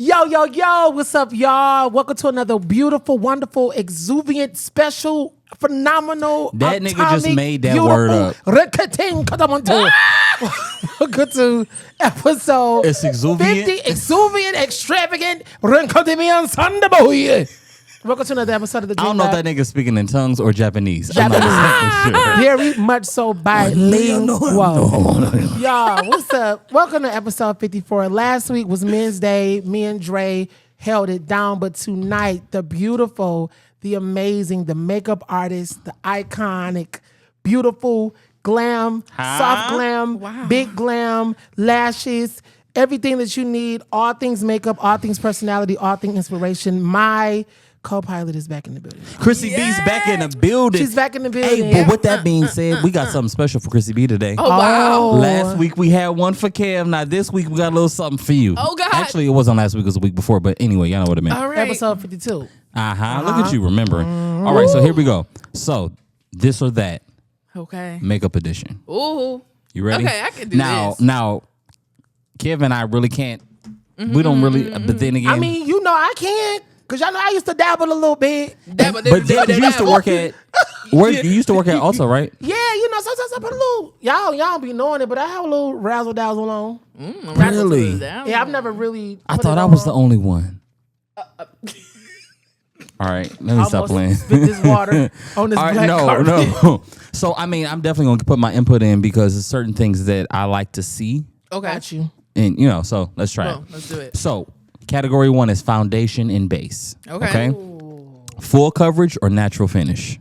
Yo, what's up, y'all? Welcome to another beautiful, wonderful, exuberant, special, phenomenal, that atomic, nigga just made that word up. Welcome to episode It's exuberant. 50, exuberant, extravagant, welcome to another episode of the Dream I don't know if Lab. that nigga's speaking in tongues or Japanese. I'm not exactly sure. Very much so bilingual. Y'all, what's up? Welcome to episode 54. Last week was Men's Day. Me and Dre held it down, but tonight, the beautiful, the amazing, the makeup artist, the iconic, beautiful, glam, soft glam, big glam, lashes, everything that you need, all things makeup, all things personality, all things inspiration. My co-pilot is back in the building. Chrissy B's back in the building. She's back in the building. Hey, but with that being said, we got something special for Chrissy B today. Oh, wow. Last week we had one for Kev. Now this week we got a little something for you. Oh, God. Actually, it wasn't last week. It was the week before. But anyway, y'all know what I meant. All right. Episode 52. Look at you remembering. All right, so here we go. So this or that Okay. makeup edition. Ooh. You ready? Okay, I can do now, this. Now, Kev and I really can't. We don't really. But then again, I mean, you know I can't. Because y'all know I used to dabble a little bit. but you used to work at. Where you used to work at also, right? Yeah, you know, sometimes I put a little, y'all don't be knowing it, but I have a little razzle dazzle on. Really? Yeah, I've never really. I put thought it I was the on. only one. All right, let me stop Almost playing. spit this water on this All right, black carpet. no. So I mean, I'm definitely going to put my input in because there's certain things that I like to see, Okay. Got you. and you know. So let's try Well, it. let's do it. So category 1 is foundation and base. Okay. Full coverage or natural finish.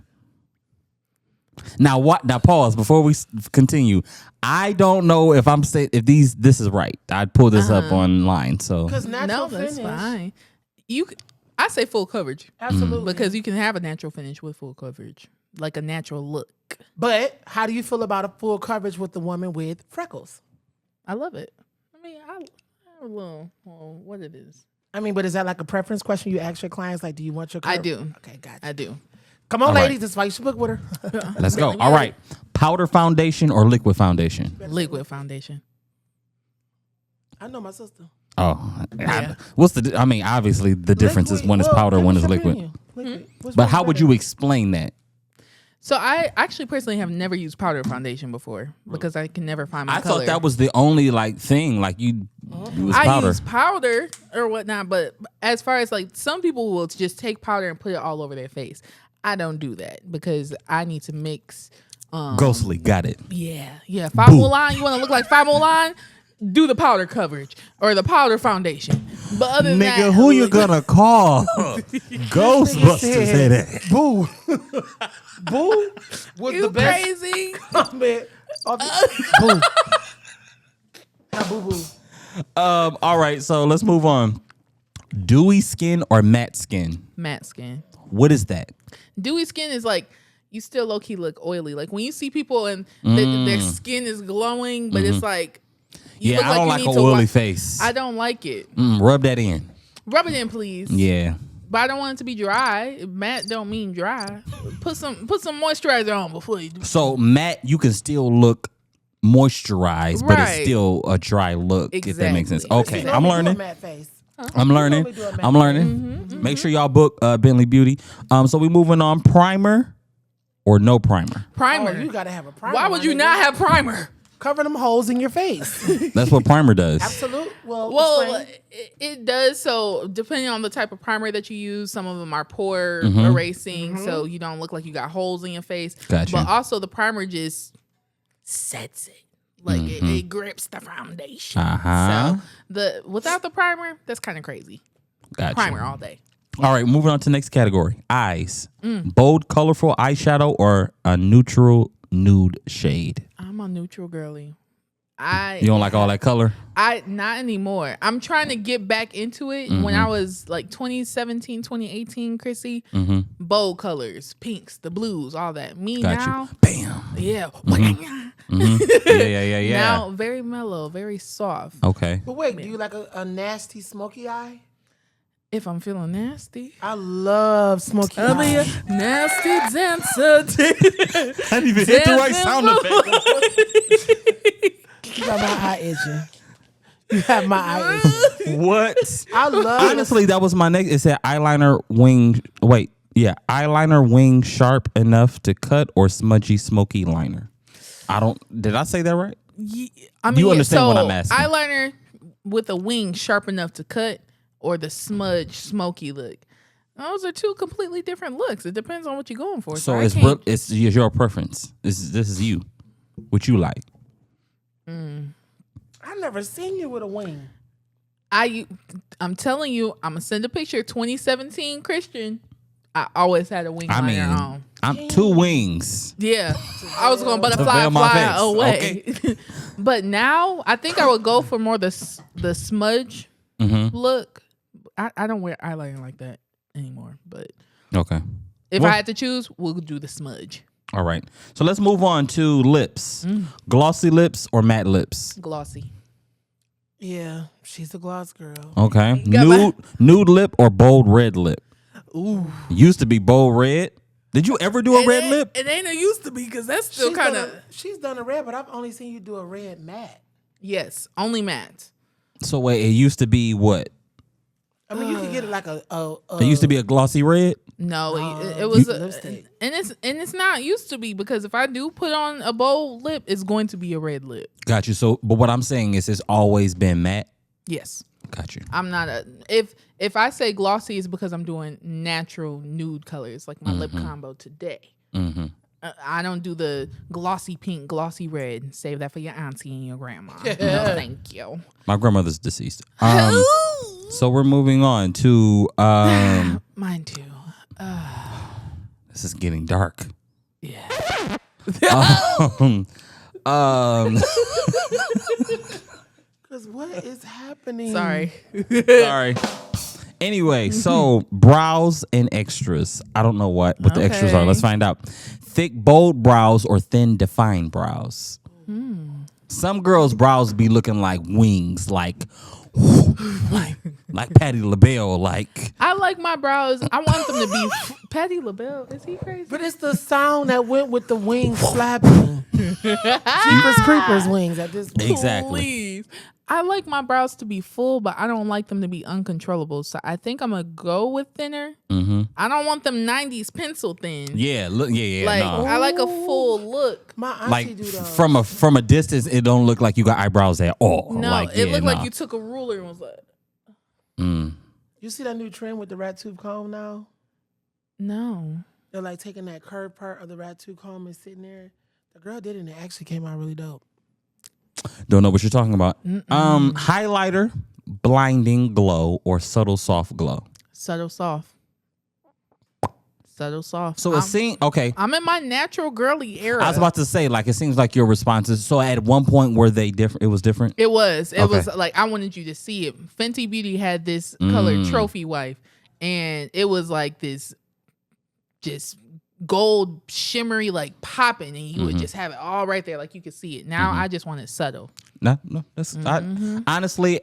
Now what? Now pause before we continue. I don't know if I'm saying if this is right. I'd pull this up online. So Because natural No, that's finish. fine. I say full coverage Absolutely. because you can have a natural finish with full coverage, like a natural look. But how do you feel about a full coverage with the woman with freckles? I love it. I mean, I have a little, what it is. I mean, but is that like a preference question you ask your clients? Like, do you want your I coverage? do. Okay, got you. I do. Come on, All right. ladies. That's why you should book with her. let's go. All right. Powder foundation or liquid foundation? Liquid foundation. I know my sister. Oh, Yeah. what's the? I mean, obviously the difference is one is powder, one is liquid. But how would you explain that? So I actually personally have never used powder foundation before because I can never find my I color. thought that was the only like thing. Like you was I powder. use powder or whatnot, but as far as like some people will just take powder and put it all over their face. I don't do that because I need to mix. Ghostly, got it. Yeah. Five Mulan, you want to look like Five Mulan? Do the powder coverage or the powder foundation. But other than that, Nigga, who you gonna call? Ghostbusters say that. Boo. Boo was You the best. crazy? Man. Boo. Now, boo boo. All right, so let's move on. Dewy skin or matte skin? Matte skin. What is that? Dewy skin is like you still low key look oily. Like when you see people and their skin is glowing, but it's like you Yeah, look I don't you like need an to oily wa- face. I don't like it. Rub that in. Rub it in, please. Yeah. But I don't want it to be dry. Matte don't mean dry. Put some moisturizer on before you do. So matte, you can still look moisturized, but it's Right. still a dry look. If that makes sense. Exactly. Okay, I'm learning. Matte face. I'm learning. normally do a matte I'm learning. Make sure y'all book Bentley Beauty. So we moving on. Primer or no primer? Primer. Oh, you gotta have a primer. Why would my you nigga. not have primer? Cover them holes in your face? That's what primer does. Absolute. Well, explain. it does. So depending on the type of primer that you use, some of them are pore erasing, so you don't look like you got holes in your face. Gotcha. But also the primer just sets it. Like it grips the foundation. Uh-huh. So without the primer, that's kind of crazy. Gotcha. Primer all day. All right, moving on to the next category. Eyes. Bold, colorful eyeshadow or a neutral nude shade? I'm a neutral girly. You don't like all that color? Not anymore. I'm trying to get back into it. When I was like 2017, 2018, Chrissy, bold colors, pinks, the blues, all that. Me Got now, you. Bam. yeah. Yeah. Now very mellow, very soft. Okay. But wait, do you like a nasty smoky eye? If I'm feeling nasty, I love smoky eye. nasty dancer. I didn't even hit the right sound effect. You got my eye itching. You have my eye itching. What? I love Honestly, that was my next. It said eyeliner wing. Wait, yeah, eyeliner wing sharp enough to cut or smudgy smoky liner. I don't. Did I say that right? I mean, You understand so what I'm asking. eyeliner with a wing sharp enough to cut, or the smudge smoky look. Those are two completely different looks. It depends on what you're going for. So I it's can't- it's your preference. This is you. What you like? I've never seen you with a wing. I'm telling you, I'm gonna send a picture. 2017 Christian. I always had a wing I liner mean, on. I'm two wings. Yeah, I was going butterfly veil my fly face. away. But now I think I would go for more the smudge look. I don't wear eyeliner like that anymore. But Okay. if Well- I had to choose, we'll do the smudge. All right. So let's move on to lips. Glossy lips or matte lips? Glossy. Yeah, she's a gloss girl. Okay. got my- Nude lip or bold red lip? Ooh. Used to be bold red. Did you ever do a red lip? It ain't a used to be because that's still kind of. She's done a red, but I've only seen you do a red matte. Yes, only matte. So wait, it used to be what? I mean, you could get it like a It used to be a glossy red. No, it was lipstick. and it's not used to be because if I do put on a bold lip, it's going to be a red lip. Got you. So, but what I'm saying is, it's always been matte. Yes, Got you. I'm not a if I say glossy, it's because I'm doing natural nude colors like my lip combo today. I don't do the glossy pink, glossy red. Save that for your auntie and your grandma. No, thank you. My grandmother's deceased. So we're moving on to Mine too. this is getting dark. Yeah. Because what is happening? Sorry. Sorry. Anyway, so brows and extras. I don't know what the extras are. Okay. Let's find out. Thick, bold brows or thin, defined brows. Some girls' brows be looking like wings, like Patti LaBelle, like. I like my brows. I want them to be Patti LaBelle. Is he crazy? But it's the sound that went with the wings flapping. Jeepers Creepers wings at this point. Exactly. Please. I like my brows to be full, but I don't like them to be uncontrollable. So I think I'm gonna go with thinner. I don't want them 90s pencil thin. Yeah, look, yeah, Like no. I like a full look. My auntie Like do those. from a distance, it don't look like you got eyebrows at all. No, like, it yeah, looked nah. like you took a ruler and was like, You see that new trend with the rat tooth comb now? no. They're like taking that curved part of the rat tooth comb and sitting there. The girl did it and it actually came out really dope. Don't know what you're talking about. Highlighter, blinding glow, or subtle soft glow. Subtle soft. Subtle soft. So it seems okay. I'm in my natural girly era. I was about to say, like, it seems like your responses. So at one point, were they different? It was different. It was. It Okay. was like I wanted you to see it. Fenty Beauty had this colored trophy wife, and it was like this, just gold shimmery, like popping, and you would just have it all right there, like you could see it. Now I just want it subtle. No, that's honestly,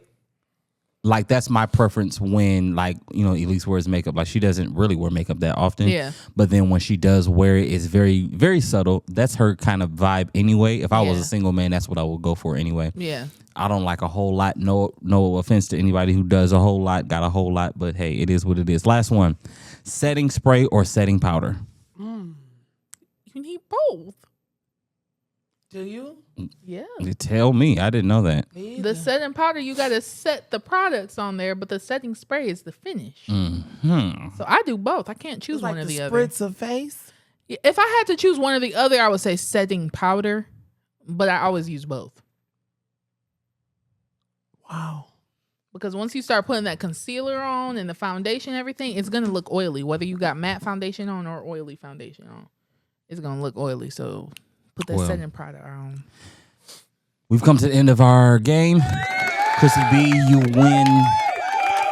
like, that's my preference when, like, you know, Elise wears makeup. Like, she doesn't really wear makeup that often. Yeah. But then when she does wear it, it's very, very subtle. That's her kind of vibe anyway. If I was Yeah. a single man, that's what I would go for anyway. Yeah. I don't like a whole lot. No offense to anybody who does a whole lot, got a whole lot, but hey, it is what it is. Last one. Setting spray or setting powder? You need both. Do you? Yeah. You tell me. I didn't know that. Me The either. setting powder, you got to set the products on there, but the setting spray is the finish. So I do both. I can't choose It's like one or the the other. spritz of face. If I had to choose one or the other, I would say setting powder, but I always use both. Wow. Because once you start putting that concealer on and the foundation and everything, it's going to look oily. Whether you got matte foundation on or oily foundation on, it's going to look oily. So put that Well. setting powder on. We've come to the end of our game. Chrissy B, you win.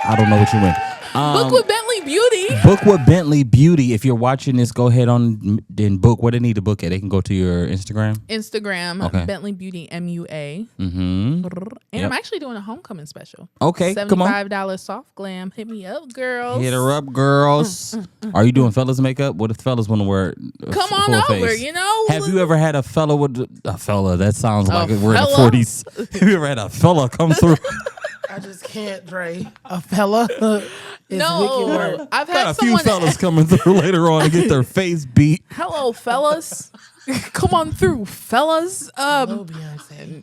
I don't know what you win. Book with Bentley Beauty. Book with Bentley Beauty. If you're watching this, go ahead on and book. What they need to book at? They can go to your Instagram. Instagram, Bentley Beauty MUA. Mm-hmm. And I'm actually doing a homecoming special. Okay, come on. $75 soft glam. Hit me up, girls. Hit her up, girls. Are you doing fellas makeup? What if fellas want to wear? Come on over, face? you know. Have you ever had a fella with a fella? That sounds like we're in the fella? 40s. Have you ever had a fella come through? I just can't, Dre. A fella is wicked word. I've Got had a few someone. fellas coming through later on to get their face beat. Hello, fellas. Come on through, fellas. Hello, Beyonce.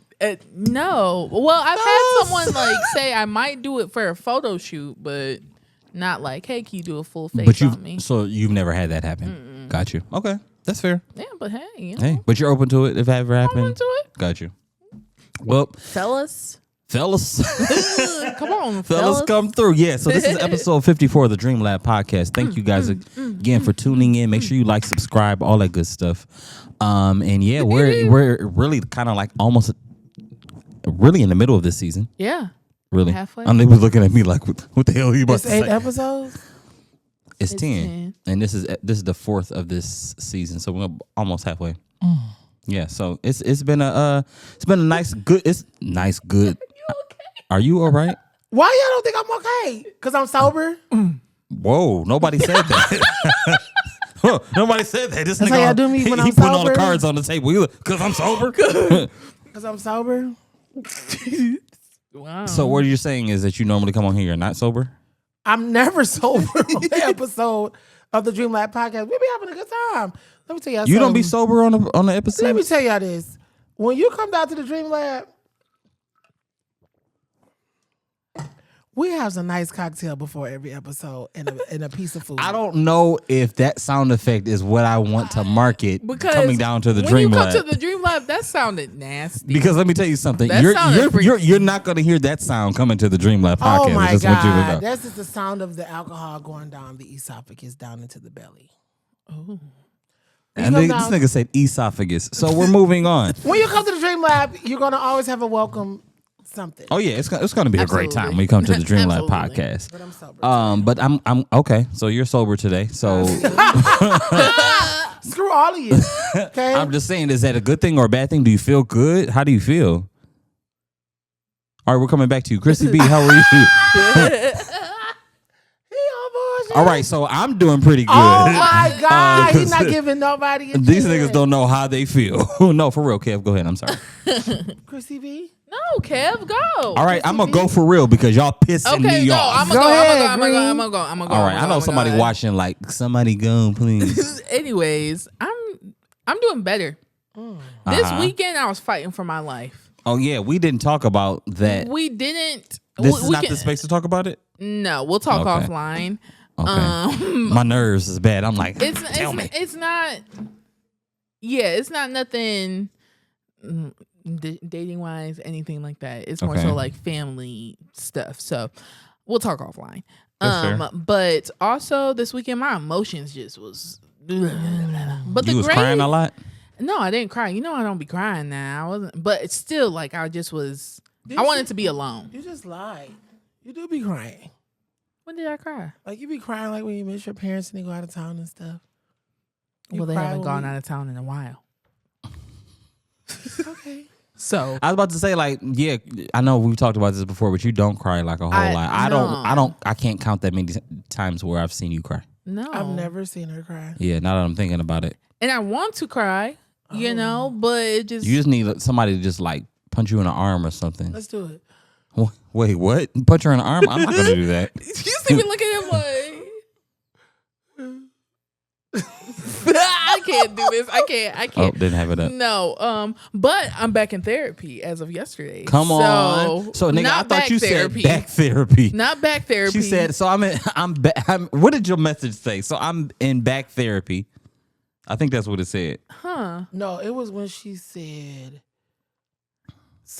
No. Well, I've had someone like say I might do it for a photo shoot, but not like, hey, can you do a full face But on me? so you've never had that happen. Got you. Okay, that's fair. Yeah, but hey, you know, Hey, but you're open to it if that ever happened. into it, Got you. Well, fellas. fellas. Come on, Fellas, come through. Yeah, so this is episode 54 of the Dream Lab podcast. Thank you guys again for tuning in. Make sure you like, subscribe, all that good stuff. And yeah, we're really kind of like almost really in the middle of this season. Yeah. Really. Halfway. They was looking at me like, what the hell are you about It's to 8 say? episodes. It's 10. 10. And this is the fourth of this season, so we're almost halfway. Yeah, so it's been a nice good. It's nice good. Are you all right? Why y'all don't think I'm okay? Because I'm sober? Whoa, nobody said that. Nobody said that. This That's nigga, how y'all do me when he I'm putting all the sober? cards on the table. Because I'm sober. Because I'm sober? Wow. So what you're saying is that you normally come on here, you're not sober? I'm never sober on the episode of the Dream Lab podcast. We be having a good time. Let me tell y'all You don't be something. sober on the episode? Let me tell y'all this. When you come down to the Dream Lab, we have a nice cocktail before every episode and a piece of food. I don't know if that sound effect is what I want to market because coming down to the when Dream you Lab. come to the Dream Lab, that sounded nasty. Because let me tell you something. That sounded freaky. You're not going to hear that sound coming to the Dream Lab podcast. Oh I my just want you to know. God. That's just the sound of the alcohol going down the esophagus down into the belly. And come this down- nigga said esophagus. So we're moving on. When you come to the Dream Lab, you're going to always have a welcome something. Oh yeah, it's going to be a great Absolutely. time when you come to the Dream Lab Absolutely. podcast. But I'm sober. But I'm okay. So you're sober today. So Screw all of you. Okay? I'm just saying, is that a good thing or a bad thing? Do you feel good? How do you feel? All right, we're coming back to you, Chrissy B. How are you? He on bullshit. All right, so I'm doing pretty good. Oh my God. He's not giving nobody a These chance. niggas don't know how they feel. No, for real, Kev. Go ahead. I'm sorry. Chrissy B? No, Kev, go. All right, I'm gonna go for real because y'all pissing Okay, me go. off. I'm gonna Go go. ahead, I'm gonna Green. go. All right, I know somebody watching. Like, somebody go, please. Anyways, I'm doing better. This weekend, I was fighting for my life. Oh yeah, we didn't talk about that. We didn't. This we is not can- the space to talk about it. No, we'll talk Okay. offline. Okay. My nerves is bad. I'm like, It's tell me. it's not. Yeah, it's not nothing. Dating wise, anything like that. It's more Okay. so like family stuff. So we'll talk offline. That's fair. But also this weekend, my emotions just was. But You was crying a lot. No, I didn't cry. You know, I don't be crying now. I wasn't, but it's still like I just was. I wanted to be alone. You just lied. You do be crying. When did I cry? Like you be crying like when you miss your parents and they go out of town and stuff. You Well, they cry haven't when gone we- out of town in a while. Okay. So I was about to say, like, yeah, I know we've talked about this before, but you don't cry like a whole lot. no. I can't count that many times where I've seen you cry. no, I've never seen her cry. Yeah, now that I'm thinking about it, and I want to cry, you know, but it just you just need somebody to just like punch you in the arm or something. Let's do it. Wait, what? Punch her in the arm? I'm not gonna do that. you see me looking at him like. I can't do this. I Oh, can't. didn't have it up. No, but I'm back in therapy as of yesterday. Come on. So, nigga, I not thought back you therapy. said back therapy. Not back therapy. She said, so what did your message say? So I'm in back therapy. I think that's what it said. huh? No, it was when she said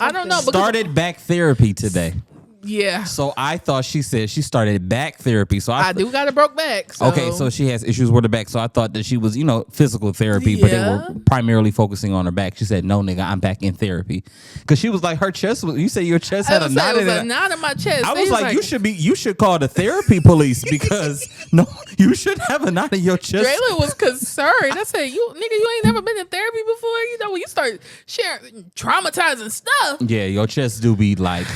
I don't know, something- because- Started back therapy today. Yeah. So I thought she said she started back therapy. So I do got a broke back. So. Okay, so she has issues with her back. So I thought that she was, physical therapy, but they were primarily focusing on her back. She said, "No, nigga, I'm back in therapy." Because she was like, her chest was. You said your chest had a knot in it. A knot in my chest. I was like, you should call the therapy police because no, you should have a knot in your chest. Drayla was concerned. I said, you ain't never been in therapy before. When you start sharing traumatizing stuff. Yeah, your chest do be like.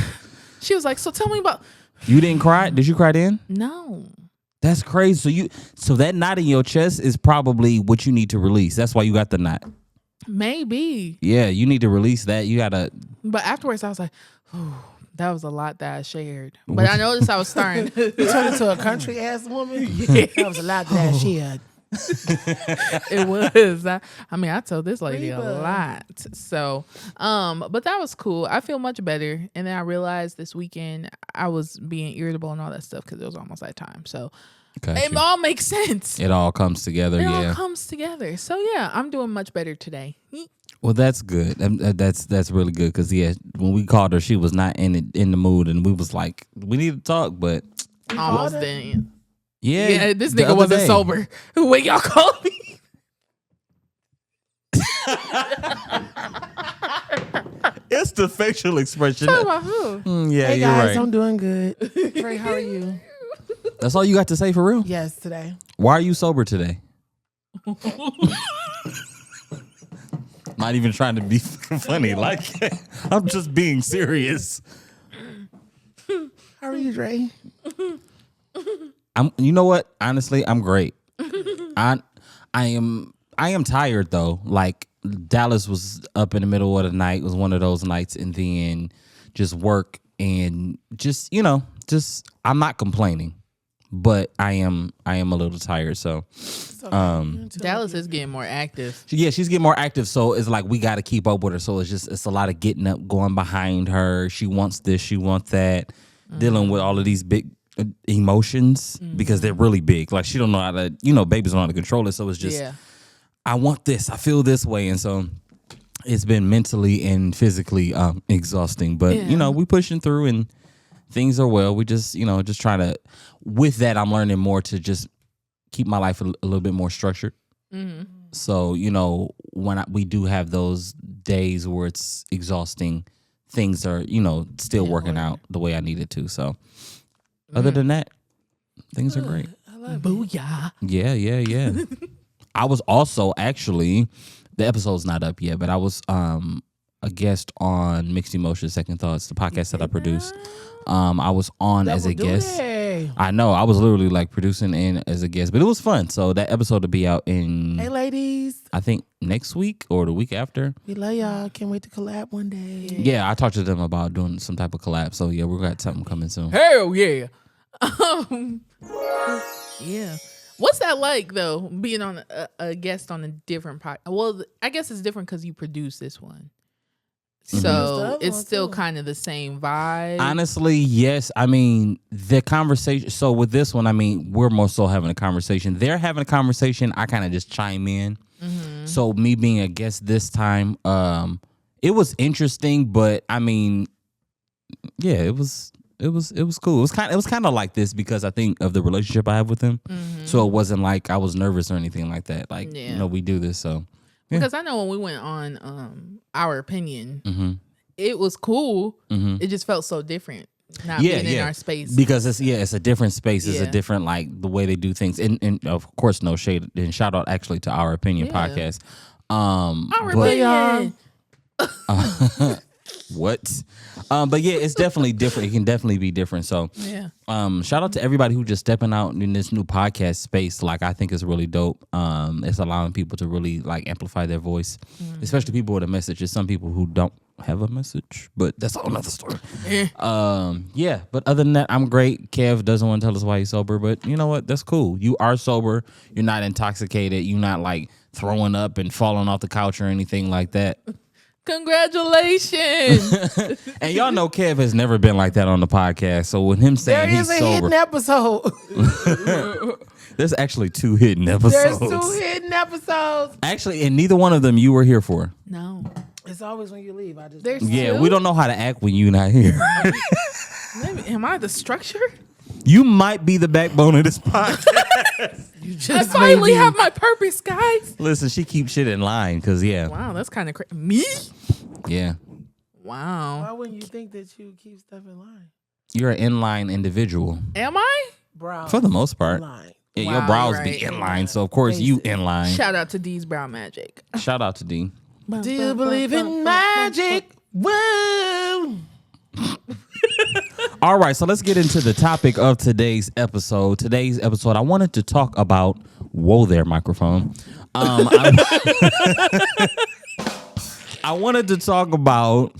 She was like, so tell me about. You didn't cry? Did you cry then? No. That's crazy. So that knot in your chest is probably what you need to release. That's why you got the knot. Maybe. Yeah, you need to release that. You gotta. But afterwards, I was like, that was a lot that I shared. But I noticed I was starting. You turned into a country ass woman. Yeah, that was a lot that I shared. It was. I told this lady a lot. So, but that was cool. I feel much better. And then I realized this weekend I was being irritable and all that stuff because it was almost that time. So it all makes sense. It all comes together. It all comes together. So yeah, I'm doing much better today. Well, that's good. That's really good because when we called her, she was not in the mood, and we was like, we need to talk, but almost didn't. Yeah, this nigga wasn't sober when y'all called me. It's the facial expression. Talk about who? Yeah, hey you're guys, right. I'm doing good. Trey, how are you? That's all you got to say for real? Yes, today. Why are you sober today? Not even trying to be funny. Like, I'm just being serious. How are you, Dre? You know what? Honestly, I'm great. I am tired though. Like Dallas was up in the middle of the night. It was one of those nights, and then just work and just I'm not complaining, but I am a little tired. So Dallas is getting more active. yeah, she's getting more active. So it's like we got to keep up with her. So it's a lot of getting up, going behind her. She wants this, she wants that, dealing with all of these big emotions because they're really big. Like she don't know how to, babies don't know how to control it. So it's just, I want this, I feel this way. And so it's been mentally and physically exhausting, but we pushing through and things are well. We just, just trying to, with that, I'm learning more to just keep my life a little bit more structured. So, when we do have those days where it's exhausting, things are, still working out the way I needed to. So other than that, things are great. I love Booyah. Yeah. I was also actually, the episode's not up yet, but I was a guest on Mixed Emotions, Second Thoughts, the podcast that I produce. I was on as a guest. I know, I was literally like producing in as a guest, but it was fun. So that episode will be out in, Hey, ladies. I think next week or the week after. We love y'all. Can't wait to collab one day. Yeah, I talked to them about doing some type of collab. So yeah, we got something coming soon. Hell yeah. Yeah. What's that like though, being on a guest on a different podcast? Well, I guess it's different because you produce this one. So it's still kind of the same vibe. Honestly, yes. I mean, the conversation. So with this one, I mean, we're more so having a conversation. They're having a conversation. I kind of just chime in. So me being a guest this time, it was interesting, but I mean, yeah, it was cool. It was kind of like this because I think of the relationship I have with him. So it wasn't like I was nervous or anything like that. Like, we do this, so. Yeah. Because I know when we went on Our Opinion, it was cool. It just felt so different not being in our space. Because it's a different space. It's a different, like, the way they do things. And of course, no shade. And shout out actually to Our Opinion podcast. Our Opinion. What? But yeah, it's definitely different. It can definitely be different. So shout out to everybody who just stepping out in this new podcast space. Like, I think it's really dope. It's allowing people to really like amplify their voice, especially people with a message. There's some people who don't have a message, but that's a whole nother story. Yeah, but other than that, I'm great. Kev doesn't want to tell us why he's sober, but you know what? That's cool. You are sober. You're not intoxicated. You're not like throwing up and falling off the couch or anything like that. Congratulations. And y'all know Kev has never been like that on the podcast. So with him saying he's sober. There is a hidden episode. There's actually 2 hidden episodes. There's 2 hidden episodes. Actually, and neither one of them you were here for. No. It's always when you leave. I just There's Yeah, two? we don't know how to act when you're not here. Maybe, am I the structure? You might be the backbone of this podcast. you I just finally made me- have my purpose, guys. Listen, she keeps shit in line because Wow, that's kind of crazy. Me? yeah, Wow. Why wouldn't you think that you keep stuff in line? you're an inline individual Am I? Brow. for the most part. line. Yeah, Wow, your brows right. be inline, so of course you inline. Shout out to D's Brow Magic. Shout out to D. Do you believe in magic? Woo! All right, so let's get into the topic of today's episode. Today's episode, I wanted to talk about. Whoa, there, microphone. I wanted to talk about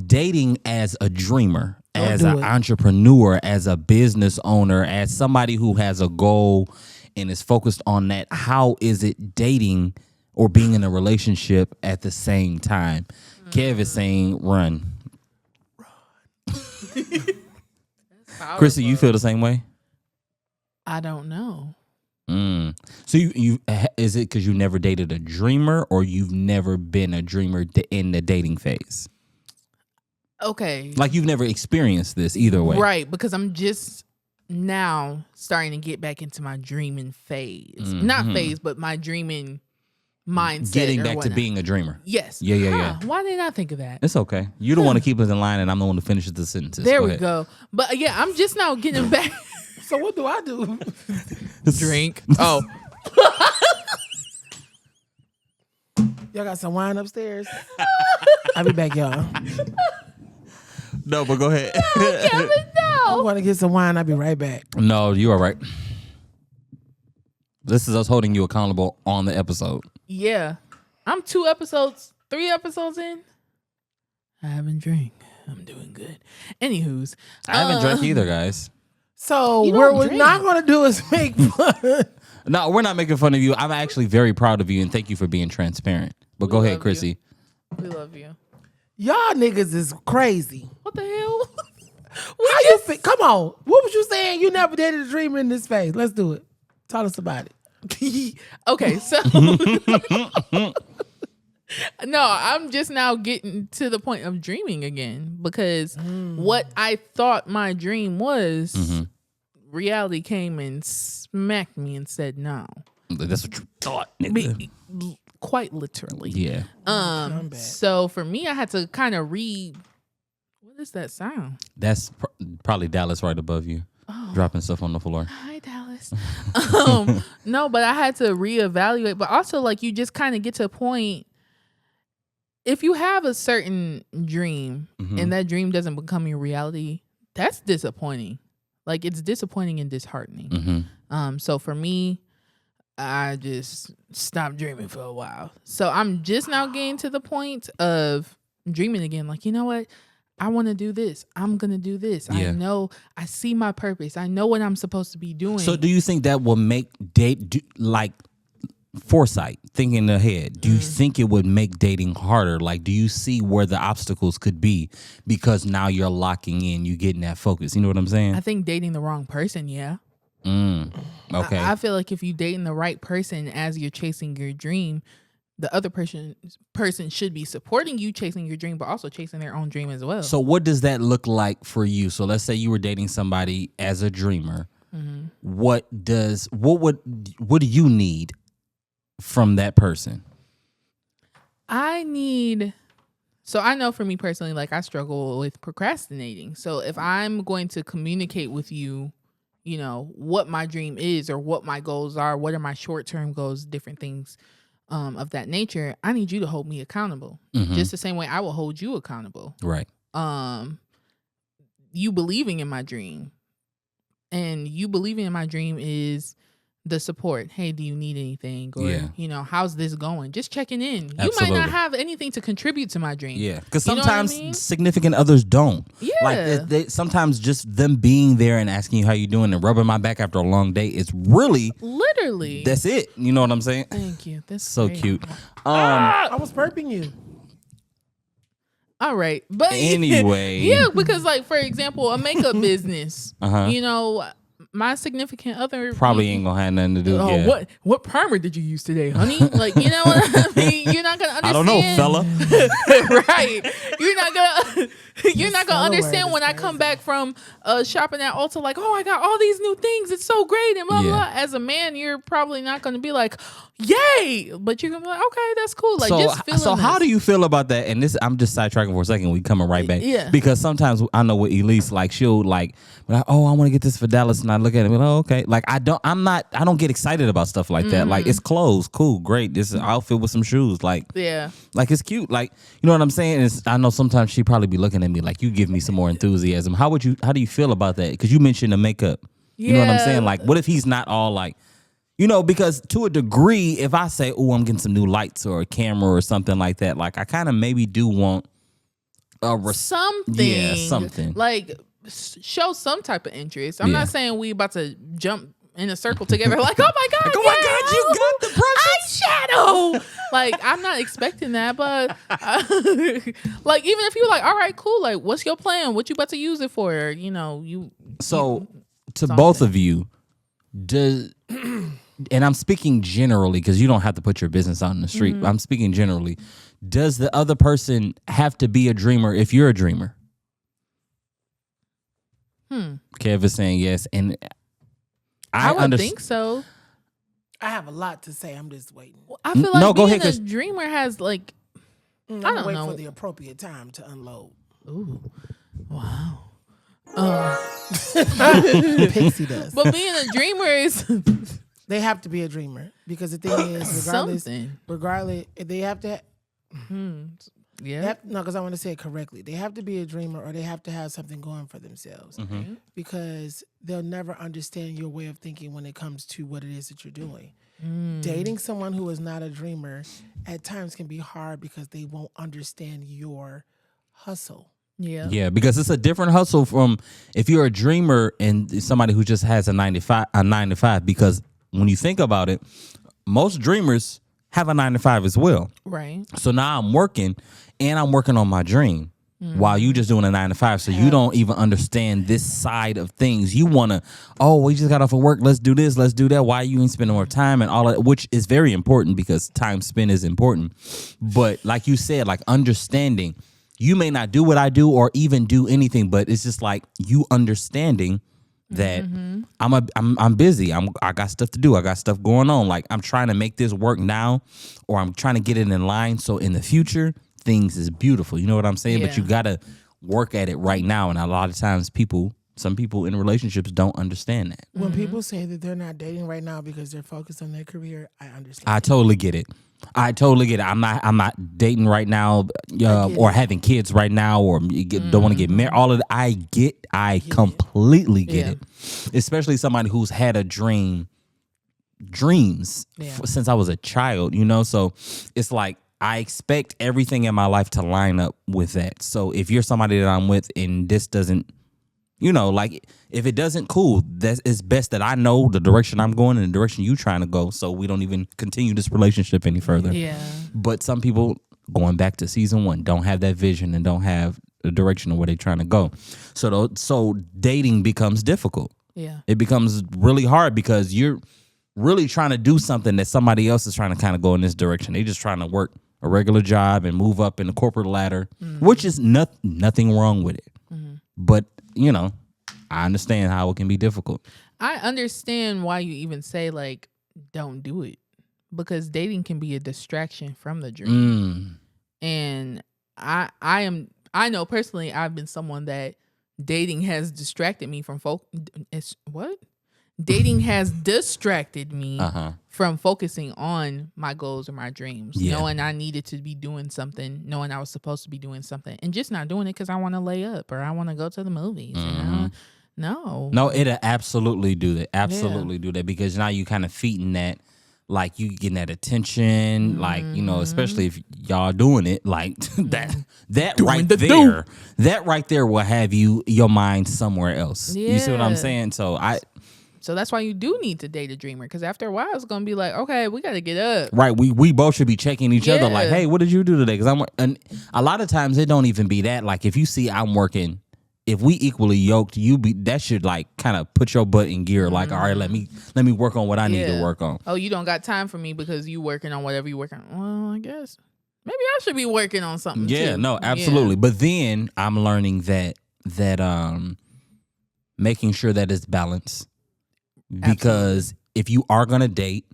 dating as a dreamer, as do an it. entrepreneur, as a business owner, as somebody who has a goal and is focused on that. How is it dating or being in a relationship at the same time? Kev is saying run. Chrissy, you feel the same way? I don't know. So you is it because you never dated a dreamer, or you've never been a dreamer in the dating phase? Okay. Like you've never experienced this either way. Right, because I'm just now starting to get back into my dreaming phase. Not phase, but my dreaming mindset. Getting or back to whatnot. being a dreamer. Yes. Yeah. Why did I think of that? It's okay. You don't want to keep us in line, and I'm the one who finishes the sentences. There we ahead. go. But yeah, I'm just now getting back. So what do I do? Drink. Oh. Y'all got some wine upstairs? I'll be back, y'all. No, but go ahead. Kevin, I'm no. going to get some wine. I'll be right back. No, you are right. This is us holding you accountable on the episode. Yeah. I'm 3 episodes in. I haven't drank. I'm doing good. Anywho's. I haven't drank either, guys. So You what don't we're drink. not going to do is make fun. No, we're not making fun of you. I'm actually very proud of you, and thank you for being transparent. But go ahead, love you. Chrissy. We love you. Y'all niggas is crazy. What the hell? How you come on. What was you saying? You never dated a dreamer in this phase. Let's do it. Tell us about it. Okay, so no, I'm just now getting to the point of dreaming again because what I thought my dream was, reality came and smacked me and said no. That's what you thought, nigga. Quite literally. Yeah. I'm bad. So for me, I had to kind of read. What is that sound? That's probably Dallas right above you, dropping stuff on the floor. Hi, Dallas. No, but I had to reevaluate. But also, like, you just kind of get to a point. If you have a certain dream and that dream doesn't become your reality, that's disappointing. Like, it's disappointing and disheartening. So for me, I just stopped dreaming for a while. So I'm just now getting to the point of dreaming again. Like, you know what? I want to do this. I'm going to do this. Yeah. I know. I see my purpose. I know what I'm supposed to be doing. So do you think that will make like foresight, thinking ahead, do you think it would make dating harder? Like, do you see where the obstacles could be because now you're locking in, you getting that focus? You know what I'm saying? I think dating the wrong person, yeah. Okay. I feel like if you dating the right person as you're chasing your dream, the other person should be supporting you chasing your dream, but also chasing their own dream as well. So what does that look like for you? So let's say you were dating somebody as a dreamer. What do you need from that person? I know for me personally, like I struggle with procrastinating. So if I'm going to communicate with you, you know, what my dream is or what my goals are, what are my short-term goals, different things of that nature, I need you to hold me accountable. Just the same way I will hold you accountable. Right. You believing in my dream. And you believing in my dream is the support. Hey, do you need anything? Or, you know, how's this going? Just checking in. You might Absolutely. not have anything to contribute to my dream. Yeah, because You know what I sometimes mean? significant others don't. Yeah. Like they sometimes just them being there and asking you how you doing and rubbing my back after a long day is really Literally. that's it. You know what I'm saying? Thank you. That's So great. cute. I was burping you. All right. But Anyway. yeah, because like for example, a makeup business, Uh-huh. you know, my significant other Probably ain't gonna have nothing to do. Oh, Yeah. what primer did you use today, honey? Like, you know what I mean? You're not gonna understand. I don't know, fella. Right. You're not gonna fella understand word when is I come crazy. back from shopping at Ulta, like, oh, I got all these new things. It's so great and blah Yeah. blah. As a man, you're probably not gonna be like, yay, but you're gonna be like, okay, that's cool. Like, just feeling so how this. do you feel about that? And this, I'm just sidetracking for a second. We coming right back. Yeah. Because sometimes I know with Elise, like she'll like, oh, I want to get this for Dallas, and I look at it, and be like, oh, okay. Like I don't get excited about stuff like that. Like it's clothes, cool, great. This is an outfit with some shoes, like Yeah. it's cute. Like you know what I'm saying? I know sometimes she probably be looking at me like, you give me some more enthusiasm. How do you feel about that? Because you mentioned the makeup. You know what I'm Yeah. saying? Like, what if he's not all like. You know, because to a degree, if I say, oh, I'm getting some new lights or a camera or something like that, like I kind of maybe do want Something. Yeah, something. Like, show some type of interest. I'm Yeah. not saying we about to jump in a circle together like, oh my God, oh my God, you got the eyeshadow. Like, I'm not expecting that, but like, even if you're like, all right, cool, like, what's your plan? What you about to use it for? You know, So, to both of you, and I'm speaking generally because you don't have to put your business out in the street. I'm speaking generally. Does the other person have to be a dreamer if you're a dreamer? Kev is saying yes, and I would think so. I have a lot to say. I'm just waiting. I feel like No, go being ahead, a 'cause- dreamer has like, I'm I gonna don't wait know. for the appropriate time to unload. Ooh, wow. Pixie does. But being a dreamer is They have to be a dreamer because the thing is, something. regardless, they have to. Yeah. No, because I want to say it correctly. They have to be a dreamer, or they have to have something going for themselves, because they'll never understand your way of thinking when it comes to what it is that you're doing. Dating someone who is not a dreamer at times can be hard because they won't understand your hustle. Yeah. Yeah, because it's a different hustle from if you're a dreamer and somebody who just has a 9 to 5. Because when you think about it, most dreamers have a 9 to 5 as well. Right. So now I'm working on my dream while you just doing a 9 to 5. So you don't even understand this side of things. You want to, we just got off of work. Let's do this. Let's do that. Why you ain't spending more time and all of that, which is very important because time spent is important. But like you said, like understanding, you may not do what I do or even do anything, but it's just like you understanding that I'm busy. I got stuff to do. I got stuff going on. Like I'm trying to make this work now, or I'm trying to get it in line so in the future things is beautiful. You know what I'm saying? But Yeah. you gotta work at it right now. And a lot of times some people in relationships don't understand that. When people say that they're not dating right now because they're focused on their career, I understand. I totally get it. I'm not dating right now, or having kids right now, or don't want to get married. All of that, I completely get Yeah. it. Especially somebody who's had a dreams since I was a child, you know. So it's like I expect everything in my life to line up with that. So if you're somebody that I'm with and this doesn't, you know, like if it doesn't, cool. It's best that I know the direction I'm going and the direction you trying to go, so we don't even continue this relationship any further. Yeah. But some people, going back to season 1, don't have that vision and don't have the direction of where they're trying to go. So dating becomes difficult. Yeah. It becomes really hard because you're really trying to do something that somebody else is trying to kind of go in this direction. They're just trying to work a regular job and move up in the corporate ladder, which is nothing wrong with it. But, you know, I understand how it can be difficult. I understand why you even say like don't do it, because dating can be a distraction from the dream. And I know personally I've been someone that dating has distracted me from dating has distracted me from focusing on my goals or my dreams, knowing I needed to be doing something, knowing I was supposed to be doing something, and just not doing it because I want to lay up or I want to go to the movies. You know? No, it'll absolutely do that. Absolutely do that, because now you kind of feeding that, like you getting that attention, like, you know, especially if y'all doing it, like that right there will have your mind somewhere else. You see what I'm Yeah. saying? So that's why you do need to date a dreamer, because after a while it's gonna be like, okay, we got to get up. Right, we both should be checking each other, like, Yeah. hey, what did you do today? Because and a lot of times it don't even be that. Like if you see I'm working if we equally yoked, that should like kind of put your butt in gear. Like, all right, let me work on what I need to work on. Oh, you don't got time for me because you working on whatever you working on. Well, I guess maybe I should be working on something. Yeah, too. no, absolutely. Yeah. But then I'm learning that making sure that it's balanced, because if you are gonna date,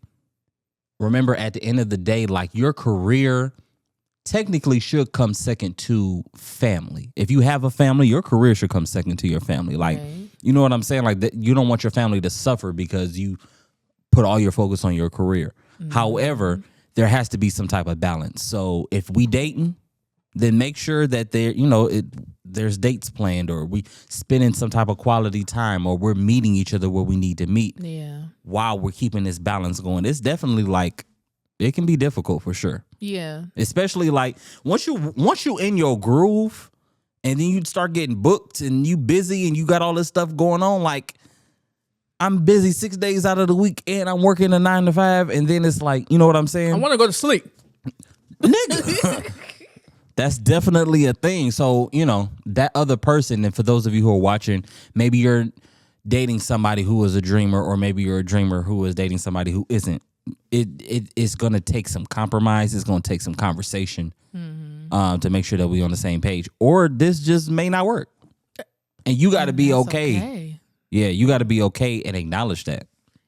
remember at the end of the day, like your career technically should come second to family. If you have a family, your career should come second to your family. Like, you know what I'm saying? Like that, you don't want your family to suffer because you put all your focus on your career. However, there has to be some type of balance. So if we dating, then make sure that there's dates planned, or we spending some type of quality time, or we're meeting each other where we need to meet. Yeah. While we're keeping this balance going. It's definitely like, it can be difficult for sure. Yeah. Especially like once you in your groove, and then you start getting booked and you busy and you got all this stuff going on. Like, I'm busy 6 days out of the week and I'm working a 9 to 5, and then it's like, you know what I'm saying? I want to go to sleep. Nigga. That's definitely a thing. So, that other person, and for those of you who are watching, maybe you're dating somebody who is a dreamer, or maybe you're a dreamer who is dating somebody who isn't. It's going to take some compromise. It's going to take some conversation to make sure that we're on the same page. Or this just may not work. And you got to be okay. Yeah, you got to be okay and acknowledge that.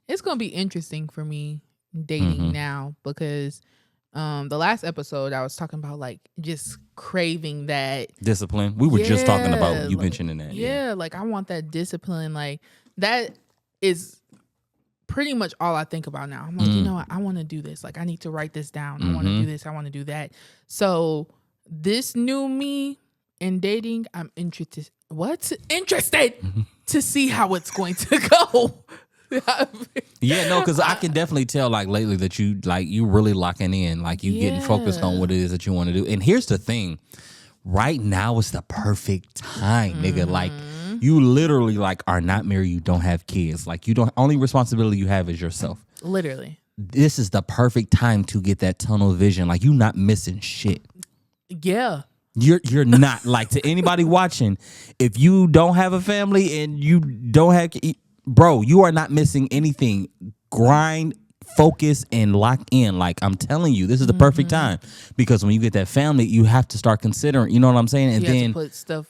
It's going to be interesting for me dating now, because the last episode I was talking about like just craving that discipline. We were just talking about you mentioning that. Yeah, like I want that discipline. Like that is pretty much all I think about now. I'm like, you know what? I want to do this. Like I need to write this down. I want to do this. I want to do that. So this new me in dating, I'm interested. Interested to see how it's going to go. Yeah, no, because I can definitely tell like lately that you really locking in, like you getting focused on what it is that you want to do. And here's the thing, right now is the perfect time, nigga. Like you literally like are not married, you don't have kids, like only responsibility you have is yourself. Literally, this is the perfect time to get that tunnel vision. Like you not missing shit. Yeah. You're not, like, to anybody watching, if you don't have a family and you don't have, bro, you are not missing anything. Grind, focus, and lock in. Like, I'm telling you, this is the perfect time, because when you get that family, you have to start considering, you know what I'm saying? And you then have to put stuff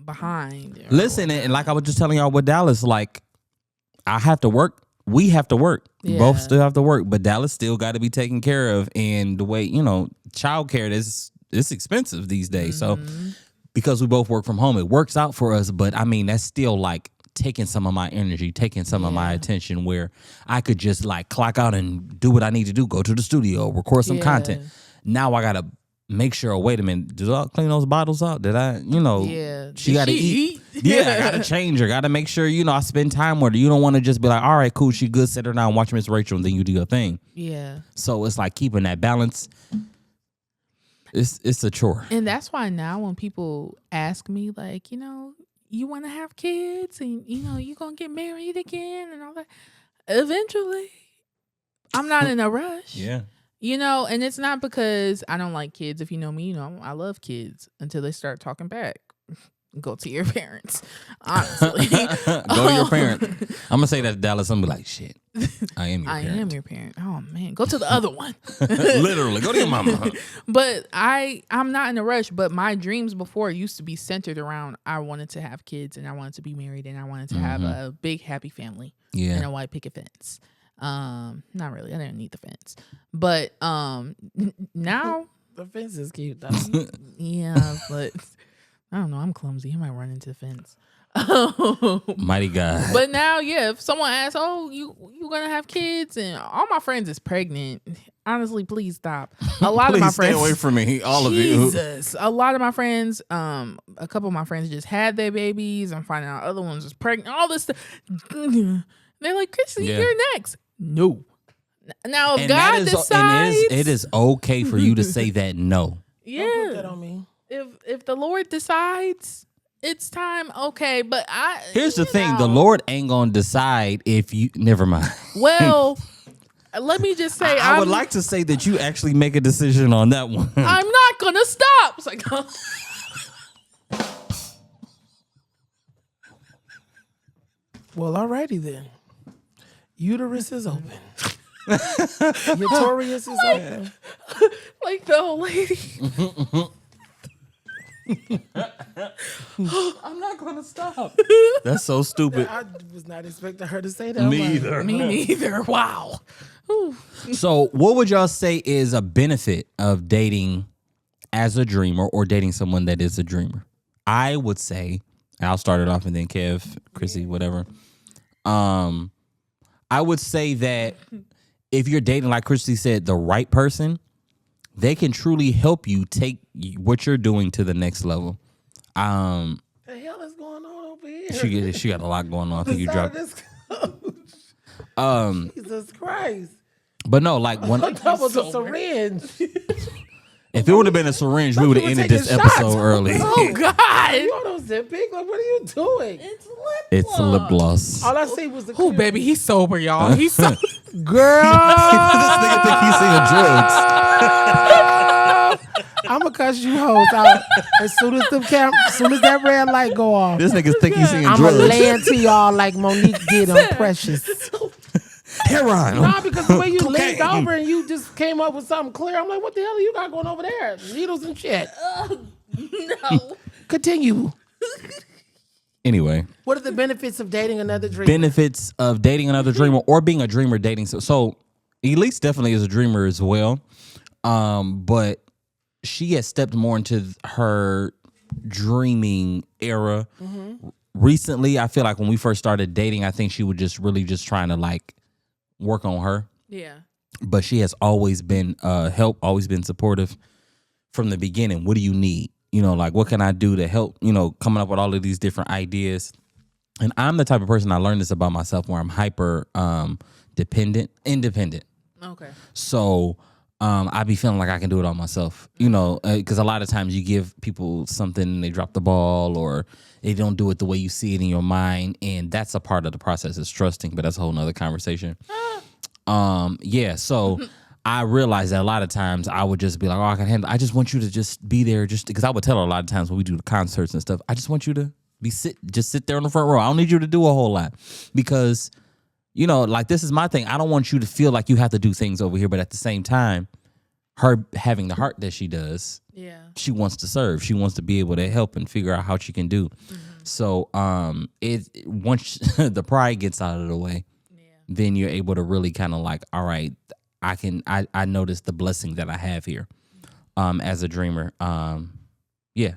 behind. Listen, and like I was just telling y'all with Dallas, like, I have to work. We have to work. Yeah. Both still have to work, but Dallas still got to be taken care of. And the way, childcare it's expensive these days. So because we both work from home, it works out for us. But I mean, that's still like taking some of my energy, taking some of my attention, where I could just like clock out and do what I need to do, go to the studio, record some content. Now I got to make sure, wait a minute, did I clean those bottles out? Did I, she got to eat. Yeah, I got to change her. Got to make sure, I spend time with her. You don't want to just be like, all right, cool, she good, sit her down, watch Miss Rachel, and then you do your thing. Yeah. So it's like keeping that balance. It's a chore. And that's why now when people ask me like, you want to have kids and, you going to get married again and all that, eventually, I'm not in a rush. Yeah. And it's not because I don't like kids. If you know me, I love kids until they start talking back. Go to your parents, honestly. Go to your parents. I'm going to say that to Dallas. I'm going to be like, shit, I am your parent. I am your parent. Oh, man. Go to the other one. Literally, go to your mama. But I'm not in a rush. But my dreams before used to be centered around I wanted to have kids and I wanted to be married and I wanted to have a big, happy family and a white picket fence. Not really. I didn't need the fence. But now. The fence is cute, though. Yeah, but I don't know. I'm clumsy. I might run into the fence. Mighty God. But now, if someone asks, "Oh, you gonna have kids?" and all my friends is pregnant, honestly, please stop. A lot of my friends, stay away from me. All of you. you. Jesus, a lot of my friends, a couple of my friends just had their babies. I'm finding out other ones is pregnant. All this stuff. They're like, "Chrissy, you're next." No. Now, if God decides, it is okay for you to say that no. Yeah. Don't put that on me. If the Lord decides it's time, okay. But here's the thing: the Lord ain't gonna decide if you. Never mind. Well, let me just say, I would like to say that you actually make a decision on that one. I'm not gonna stop. It's like, Well, alrighty then. Uterus is open. Uterus is open. Like the old lady. I'm not gonna stop. That's so stupid. I was not expecting her to say that. I'm Me like, either. Me neither. Wow. Ooh. So, what would y'all say is a benefit of dating as a dreamer or dating someone that is a dreamer? I would say, I'll start it off and then Kev, Chrissy, whatever. I would say that if you're dating, like Chrissy said, the right person, they can truly help you take what you're doing to the next level. the hell is going on over here? She got a lot going on. I think you dropped. Jesus Christ. But no, like when That was a syringe. if it would have been a syringe, we would have You were ended this taking episode shots. early. Oh God. You on those Zempic? Like, what are you doing? It's a lip gloss. All I see was the Oh, baby, he's sober, y'all. He's so girl. This nigga think he's seeing drugs. I'm gonna cuss you hoes out as soon as that red light go off. This nigga think he's seeing I'm gonna drugs. lay into y'all like Monique did on Precious. Heroin. Nah, because the way you Cocaine. leaned over and you just came up with something clear, I'm like, what the hell are you got going over there? Needles and shit. no. Continue. Anyway, What are the benefits of dating another dreamer? benefits of dating another dreamer or being a dreamer dating. So Elise definitely is a dreamer as well. But she has stepped more into her dreaming era. Recently, I feel like when we first started dating, I think she was just really just trying to like work on her. Yeah. But she has always been help, always been supportive from the beginning. What do you need? You know, like what can I do to help, you know, coming up with all of these different ideas. And I'm the type of person, I learned this about myself, where I'm hyper independent. Okay. So I be feeling like I can do it all myself, you know, because a lot of times you give people something and they drop the ball or they don't do it the way you see it in your mind. And that's a part of the process, is trusting, but that's a whole nother conversation. Yeah, so I realized that a lot of times I would just be like, oh, I can handle, I just want you to just be there, just because I would tell her a lot of times when we do the concerts and stuff, I just want you to just sit there in the front row. I don't need you to do a whole lot, because, you know, like, this is my thing. I don't want you to feel like you have to do things over here, but at the same time, her having the heart that she does, Yeah. she wants to serve. She wants to be able to help and figure out how she can do. So once the pride gets out of the way, then you're able to really kind of like, all right, I notice the blessing that I have here as a dreamer. Yeah.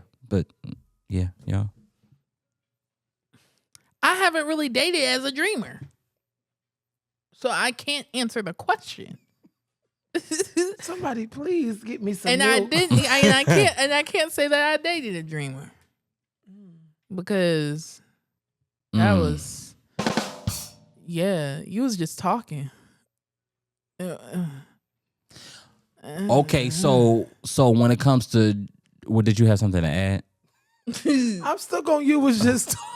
I haven't really dated as a dreamer, so I can't answer the question. Somebody please get me some And milk. I didn't. I can't say that I dated a dreamer because that was, yeah. You was just talking. Okay, so when it comes to, what, did you have something to add? I'm still going, you was just talking.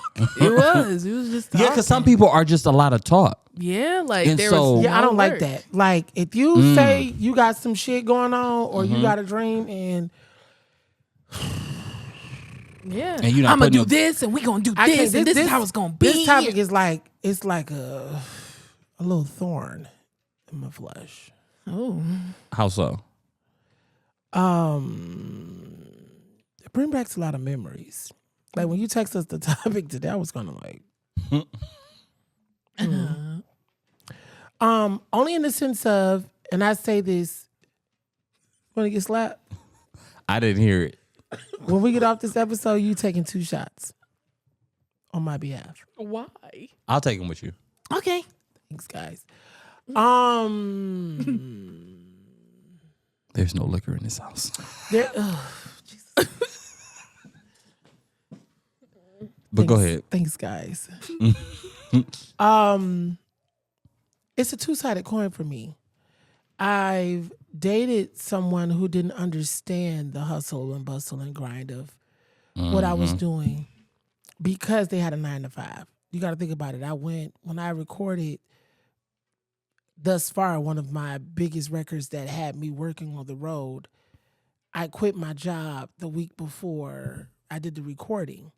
It was just talking. Yeah, because some people are just a lot of talk. Yeah, like And there so- was. Yeah, I no don't like work. that. Like, if you say you got some shit going on or you got a dream and Yeah, And you're not I'm gonna putting do your- this, and we gonna do I can't- this, and this is how it's gonna be. This topic is like, it's like a little thorn in my flesh. Oh, How so? It brings back a lot of memories. Like when you text us the topic today, I was gonna like, only in the sense of, and I say this, want to get slapped? I didn't hear it. When we get off this episode, you taking 2 shots on my behalf. why? I'll take them with you. Okay. Thanks, guys. There's no liquor in this house. There, But go ahead. Thanks, guys. It's a 2-sided coin for me. I've dated someone who didn't understand the hustle and bustle and grind of what I was doing because they had a 9-to-5. You got to think about it. When I recorded thus far one of my biggest records that had me working on the road, I quit my job the week before I did the recording.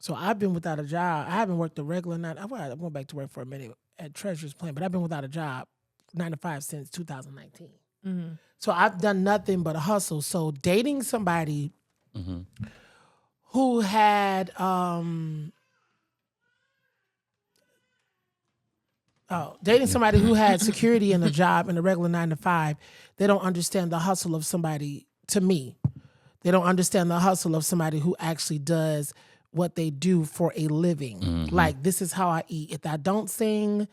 So I've been without a job. I haven't worked a regular nine. I'm going back to work for a minute at Treasure's Plant, but I've been without a job 9 to 5 since 2019. Mm-hmm. So I've done nothing but a hustle. So dating somebody who had dating somebody who had security in a job in a regular 9 to 5, they don't understand the hustle of somebody. To me, they don't understand the hustle of somebody who actually does what they do for a living. Like, this is how I eat. If I don't sing,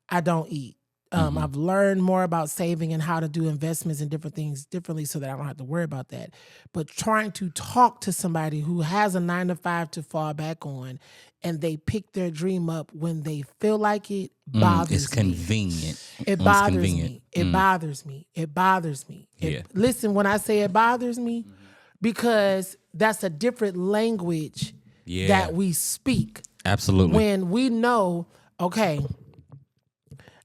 I don't eat. I've learned more about saving and how to do investments and different things differently so that I don't have to worry about that. But trying to talk to somebody who has a 9 to 5 to fall back on, and they pick their dream up when they feel like it, bothers It's me. convenient. It bothers me. It bothers me. It bothers me. Yeah. Listen, when I say it bothers me, because that's a different language that we speak. Absolutely. When we know, okay,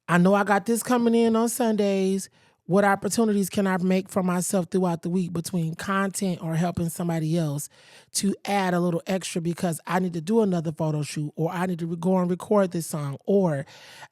I know I got this coming in on Sundays. What opportunities can I make for myself throughout the week between content or helping somebody else to add a little extra because I need to do another photo shoot, or I need to go and record this song, or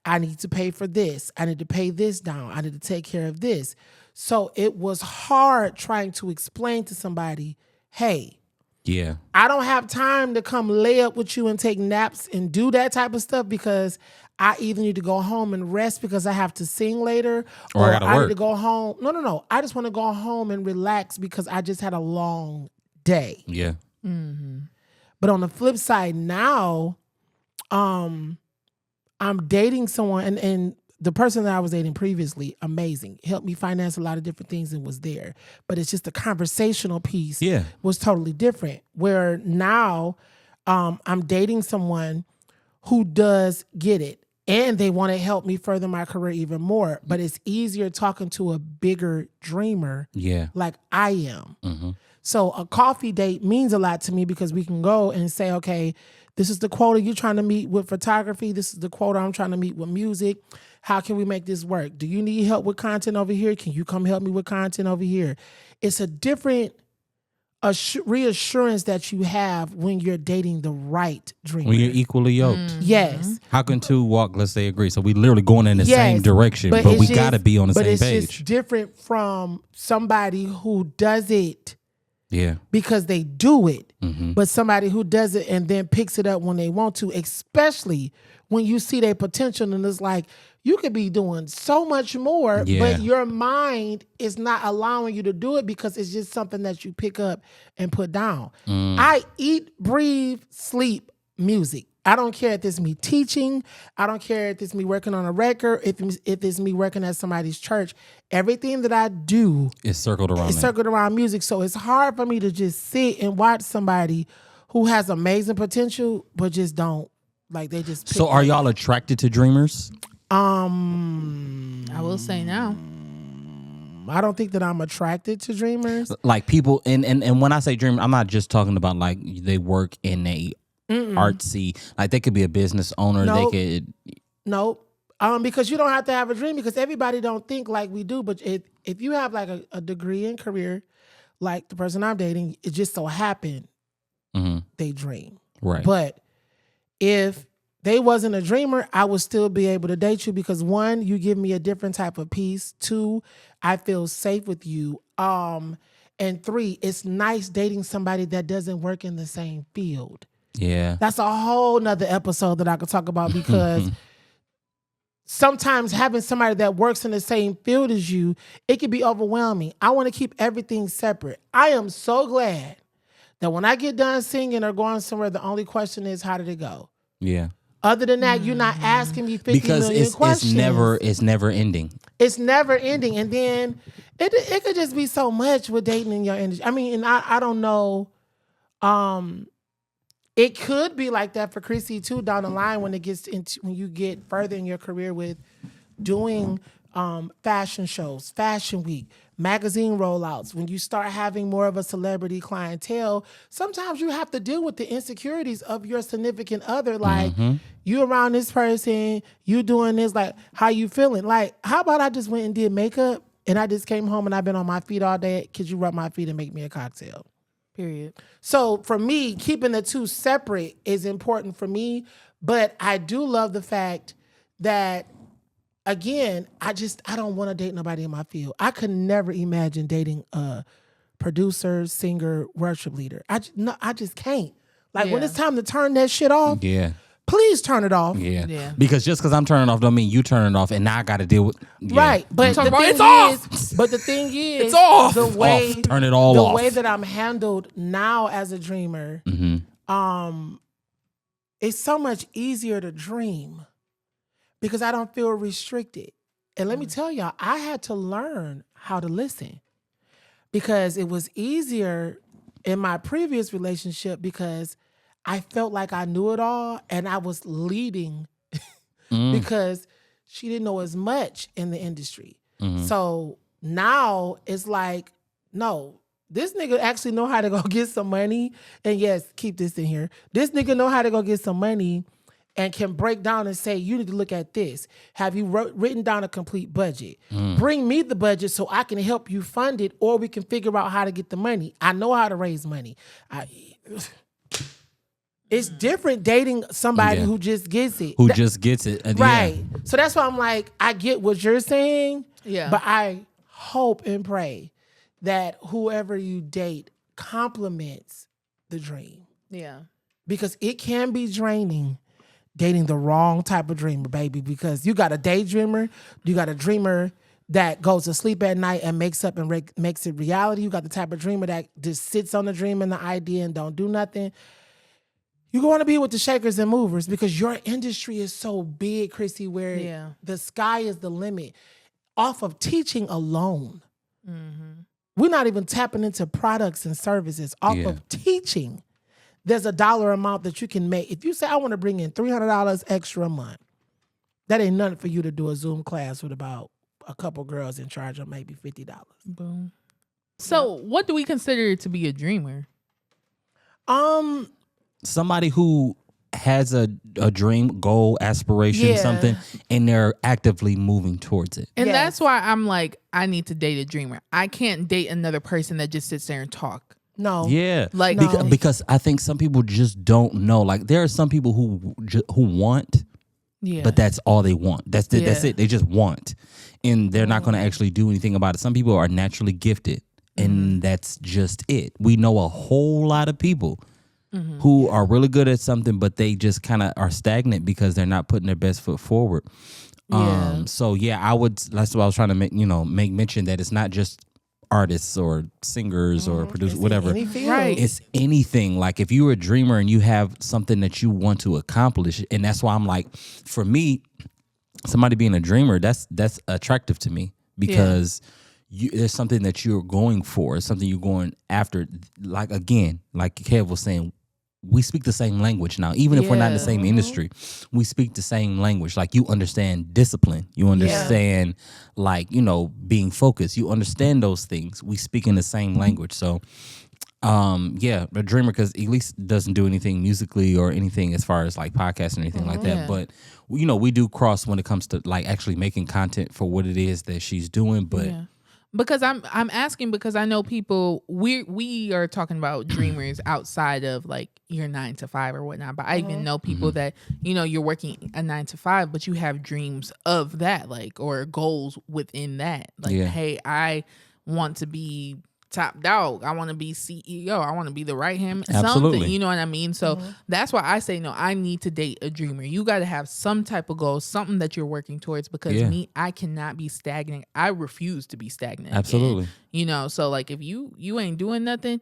I need to pay for this. I need to pay this down. I need to take care of this. So it was hard trying to explain to somebody, hey, yeah. I don't have time to come lay up with you and take naps and do that type of stuff because I either need to go home and rest because I have to sing later, Or I or gotta I work. need to go home. No. I just want to go home and relax because I just had a long day. Yeah. But on the flip side now, I'm dating someone, and the person that I was dating previously, amazing, helped me finance a lot of different things and was there. But it's just the conversational piece was totally different. Where now I'm dating someone who does get it, and they want to help me further my career even more. But it's easier talking to a bigger dreamer like I am. So a coffee date means a lot to me because we can go and say, okay, this is the quota you're trying to meet with photography. This is the quota I'm trying to meet with music. How can we make this work? Do you need help with content over here? Can you come help me with content over here? It's a different reassurance that you have when you're dating the right dreamer. When you're equally yoked. Yes. How can two walk, let's say, agree? So we literally going in the Yes, same direction, but it's we just- got to be on the but same it's page. just different from somebody who does it Yeah. because they do it, but somebody who does it and then picks it up when they want to, especially when you see their potential and it's like, you could be doing so much more, but your mind is not allowing you to do it because it's just something that you pick up and put down. I eat, breathe, sleep music. I don't care if it's me teaching. I don't care if it's me working on a record, if it's me working at somebody's church. Everything that I do It's circled around is that. circled around music. So it's hard for me to just sit and watch somebody who has amazing potential, but just don't. Like, they just pick So are y'all attracted to dreamers? I will say now. I don't think that I'm attracted to dreamers. Like people, and when I say dream, I'm not just talking about like they work in a artsy, like they could be a business owner. Nope. They could. Nope. Because you don't have to have a dream because everybody don't think like we do. But if you have like a degree in career, like the person I'm dating, it just so happened they dream. Right. But if they wasn't a dreamer, I would still be able to date you because 1, you give me a different type of peace. 2, I feel safe with you. And 3, it's nice dating somebody that doesn't work in the same field. Yeah. That's a whole nother episode that I could talk about because sometimes having somebody that works in the same field as you, it can be overwhelming. I want to keep everything separate. I am so glad that when I get done singing or going somewhere, the only question is, how did it go? Yeah. Other than that, you're not asking me 50 Because million questions. it's never ending. It's never ending. And then it could just be so much with dating in your industry. I mean, and I don't know. It could be like that for Chrissy too down the line when you get further in your career with doing fashion shows, fashion week, magazine rollouts. When you start having more of a celebrity clientele, sometimes you have to deal with the insecurities of your significant other. Like, you around this person, you doing this, like, how you feeling? Like, how about I just went and did makeup and I just came home and I've been on my feet all day? Could you rub my feet and make me a cocktail? Period. So for me, keeping the two separate is important for me. But I do love the fact that, again, I don't want to date nobody in my field. I could never imagine dating a producer, singer, worship leader. I just can't. Like when Yeah. it's time to turn that shit off, Yeah. please turn it off. Yeah. Yeah. Because just because I'm turning off don't mean you turning off and now I got to deal with. Yeah. Right, but Talking the about, thing "It's off!" is, but the thing is, It's off. the way Off. Turn it all the off. way that I'm handled now as a dreamer, it's so much easier to dream because I don't feel restricted. And let me tell y'all, I had to learn how to listen because it was easier in my previous relationship because I felt like I knew it all and I was leading because she didn't know as much in the industry. So now it's like, no, this nigga actually know how to go get some money. And yes, keep this in here. This nigga know how to go get some money and can break down and say, you need to look at this. Have you written down a complete budget? Bring me the budget so I can help you fund it, or we can figure out how to get the money. I know how to raise money. It's different dating somebody Yeah. who just gets it. Who just gets it. And Right. Yeah. So that's why I'm like, I get what you're saying. Yeah. But I hope and pray that whoever you date complements the dream. Yeah. Because it can be draining dating the wrong type of dreamer, baby. Because you got a daydreamer, you got a dreamer that goes to sleep at night and makes up and makes it reality. You got the type of dreamer that just sits on the dream and the idea and don't do nothing. You want to be with the shakers and movers because your industry is so big, Chrissy, where the sky is the limit. Off of teaching alone, we're not even tapping into products and services. Off of teaching, there's a dollar amount that you can make. If you say, I want to bring in $300 extra a month, that ain't nothing for you to do a Zoom class with about a couple girls and charge them maybe $50. Boom. So, what do we consider to be a dreamer? Somebody who has a dream, goal, aspiration, something, and they're actively moving towards it. And Yes. that's why I'm like, I need to date a dreamer. I can't date another person that just sits there and talk. No. Yeah, Like- No. because I think some people just don't know. Like there are some people who want, Yeah. but that's all they want. That's it. That's Yeah. it. They just want, and they're not going to actually do anything about it. Some people are naturally gifted, and that's just it. We know a whole lot of people who are really good at something, but they just kind of are stagnant because they're not putting their best foot forward. So yeah, I would. That's what I was trying to make mention that it's not just artists or singers or producers, whatever. Any field. Right. It's anything. Like if you're a dreamer and you have something that you want to accomplish, and that's why I'm like, for me, somebody being a dreamer, that's attractive to me because there's something that you're going for, something you're going after. Like again, like Kev was saying, we speak the same language now. Even if we're not in the same industry, we speak the same language. Like you understand discipline. You understand being focused. You understand those things. We speak in the same language. So a dreamer, because Elise doesn't do anything musically or anything as far as like podcasts or anything like that. Yeah. But we do cross when it comes to like actually making content for what it is that she's doing. But Because I'm asking because I know people we are talking about dreamers outside of like your 9 to 5 or whatnot. But I even know people that you're working a 9 to 5, but you have dreams of that, like, or goals within that. Like, hey, I want to be top dog. I want to be CEO. I want to be the right hand. Absolutely. Something. You know what I mean? So that's why I say no. I need to date a dreamer. You got to have some type of goal, something that you're working towards. Because I cannot be stagnant. I refuse to be stagnant. Absolutely. And, so like if you ain't doing nothing,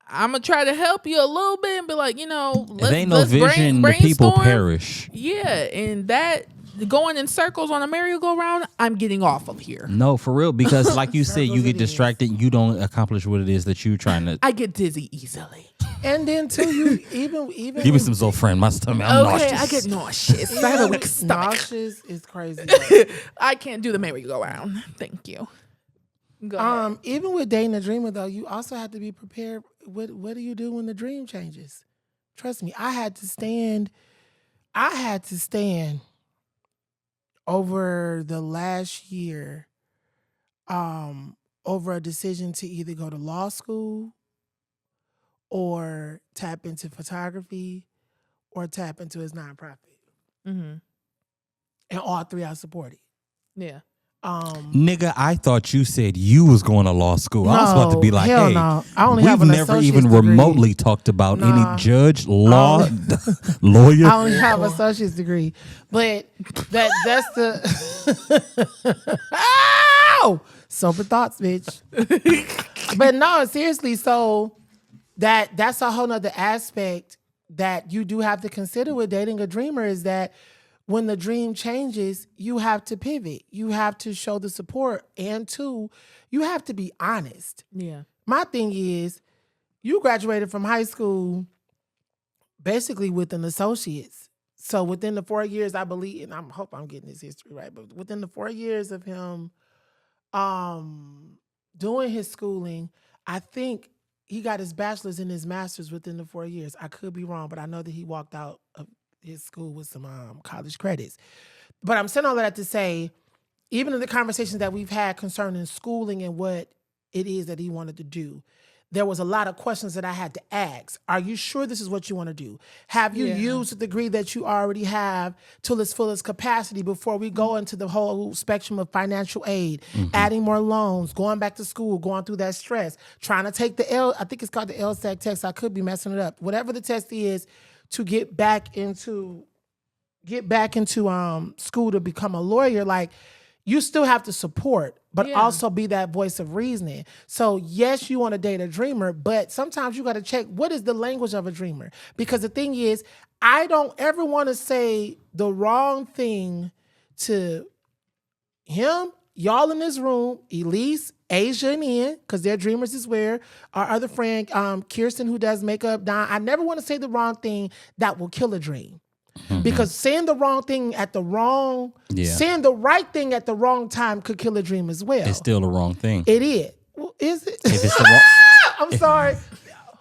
I'm gonna try to help you a little bit and be like, if there ain't no vision, the people perish. Yeah, and that going in circles on a merry-go-round, I'm getting off of here. No, for real, because like you said, you Circles get it is. distracted. You don't accomplish what it is that you're trying to. I get dizzy easily. And then too, you even Give me some Zofran. My stomach. I'm nauseous. I get nauseous. I have a weak stomach. nauseous is crazy. I can't do the merry-go-round. Thank you. Go ahead. Even with dating a dreamer though, you also have to be prepared. What do you do when the dream changes? Trust me, I had to stand over the last year, over a decision to either go to law school or tap into photography or tap into his nonprofit. Mm-hmm. And all three I supported. Yeah. Nigga, I thought you said you was going to law school. I was about to be like, hell hey, no. I only have we've an never associate's even degree. remotely talked about Nah. any judge, law, lawyer. I only have an associate's degree. But that's the Ow! Sober thoughts, bitch. But no, seriously, so that's a whole nother aspect that you do have to consider with dating a dreamer is that when the dream changes, you have to pivot. You have to show the support. And two, you have to be honest. Yeah. My thing is, you graduated from high school basically with an associate's. So within the 4 years, I believe, and I hope I'm getting this history right, but within the 4 years of him doing his schooling, I think he got his bachelor's and his master's within the 4 years. I could be wrong, but I know that he walked out of his school with some college credits. But I'm saying all that to say, even in the conversations that we've had concerning schooling and what it is that he wanted to do, there was a lot of questions that I had to ask. Are you sure this is what you want to do? Have you used the degree that you already have to its fullest capacity before we go into the whole spectrum of financial aid, adding more loans, going back to school, going through that stress, trying to take the I think it's called the LSAT test. I could be messing it up. Whatever the test is to get back into school to become a lawyer, like you still have to support, but also be that voice of reasoning. So yes, you want to date a dreamer, but sometimes you got to check what is the language of a dreamer. Because the thing is, I don't ever want to say the wrong thing to him, y'all in this room, Elise, Asia, and Ian, because they're dreamers as well. Our other friend, Kirsten, who does makeup, Don. I never want to say the wrong thing that will kill a dream. Because saying the wrong thing at the wrong, saying the right thing at the wrong time could kill a dream as well. It's still the wrong thing. It is. Well, is it? If it's the wrong, I'm sorry.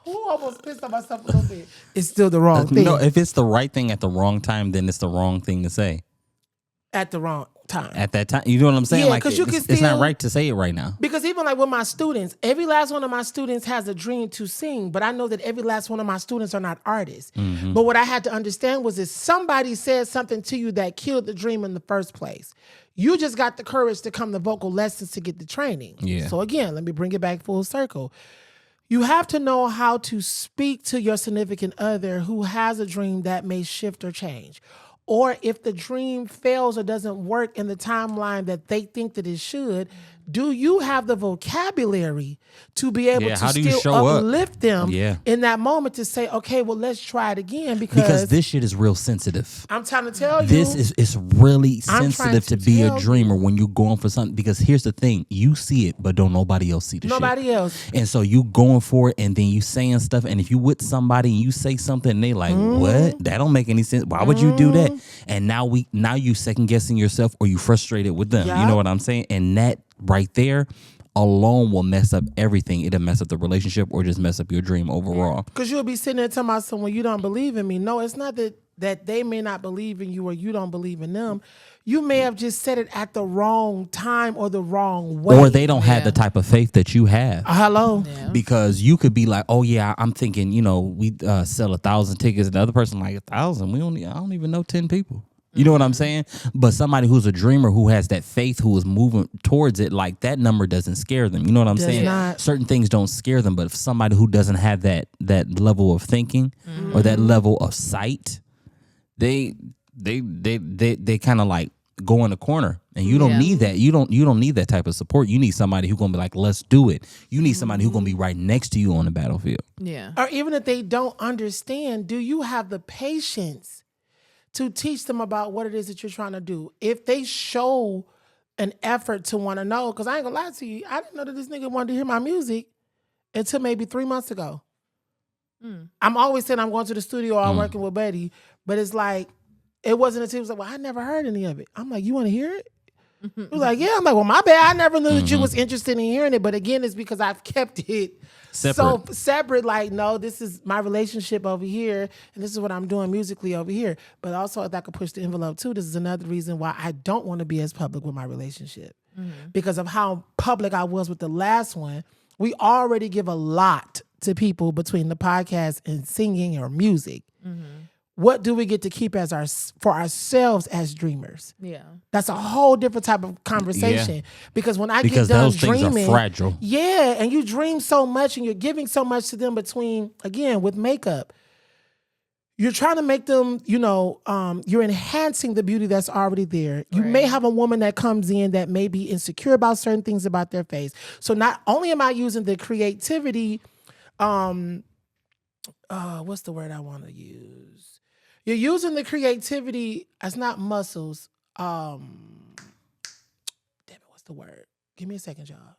Who almost pissed on myself a little bit? It's still the wrong thing. no, if it's the right thing at the wrong time, then it's the wrong thing to say. At the wrong time. At that time, you know what I'm saying? Yeah, like 'cause you can it's not still- right to say it right now. Because even like with my students, every last one of my students has a dream to sing, but I know that every last one of my students are not artists. But what I had to understand was if somebody said something to you that killed the dream in the first place, you just got the courage to come to vocal lessons to get the training. Yeah. So again, let me bring it back full circle. You have to know how to speak to your significant other who has a dream that may shift or change. Or if the dream fails or doesn't work in the timeline that they think that it should, do you have the vocabulary to be able to how do you still show up? uplift them Yeah. in that moment to say, okay, well, let's try it again Because this shit is real sensitive. I'm trying to tell you. This is it's really I'm sensitive trying to to be a tell dreamer when you're going for something. Because here's the thing: you see it, but don't nobody else see the shit. nobody else. And so you going for it, and then you saying stuff. And if you with somebody and you say something, and they like, what? That don't make any sense. Why would you do that? And now you second guessing yourself, or you frustrated with them. You Yeah. know what I'm saying? And that right there alone will mess up everything. It'll mess up the relationship, or just mess up your dream overall. Because you'll be sitting there telling about someone you don't believe in me. No, it's not that they may not believe in you or you don't believe in them. You may have just said it at the wrong time or the wrong way. Or they don't have the type of faith that you have. Hello. Yeah. Because you could be like, oh yeah, I'm thinking, we sell 1,000 tickets, and the other person like 1,000. I don't even know 10 people. You know what I'm saying? But somebody who's a dreamer, who has that faith, who is moving towards it, like that number doesn't scare them. You know what I'm Does saying? not. Certain things don't scare them, but if somebody who doesn't have that level of thinking or that level of sight, they kind of like go in the corner, and you don't Yeah. need that. You don't need that type of support. You need somebody who's gonna be like, let's do it. You need somebody who's gonna be right next to you on the battlefield. Yeah. Or even if they don't understand, do you have the patience to teach them about what it is that you're trying to do? If they show an effort to want to know, because I ain't gonna lie to you, I didn't know that this nigga wanted to hear my music until maybe 3 months ago. I'm always saying I'm going to the studio or I'm working with Betty, but it's like, it wasn't until he was like, well, I never heard any of it. I'm like, you want to hear it? He was like, yeah. I'm like, well, my bad. I never knew that you was interested in hearing it. But again, it's because I've kept it so separate. Like, no, this is my relationship over here, and this is what I'm doing musically over here. But also, if I could push the envelope too, this is another reason why I don't want to be as public with my relationship. Because of how public I was with the last one. We already give a lot to people between the podcast and singing or music? What do we get to keep as for ourselves as dreamers? Yeah. That's a whole different type of conversation. Because when I get done those things dreaming, are fragile. yeah, and you dream so much and you're giving so much to them between, again, with makeup. You're trying to make them, you're enhancing the beauty that's already there. You may have a woman that comes in that may be insecure about certain things about their face. So not only am I using the creativity, what's the word I want to use? You're using the creativity as not muscles. Damn it, what's the word? Give me a second, y'all.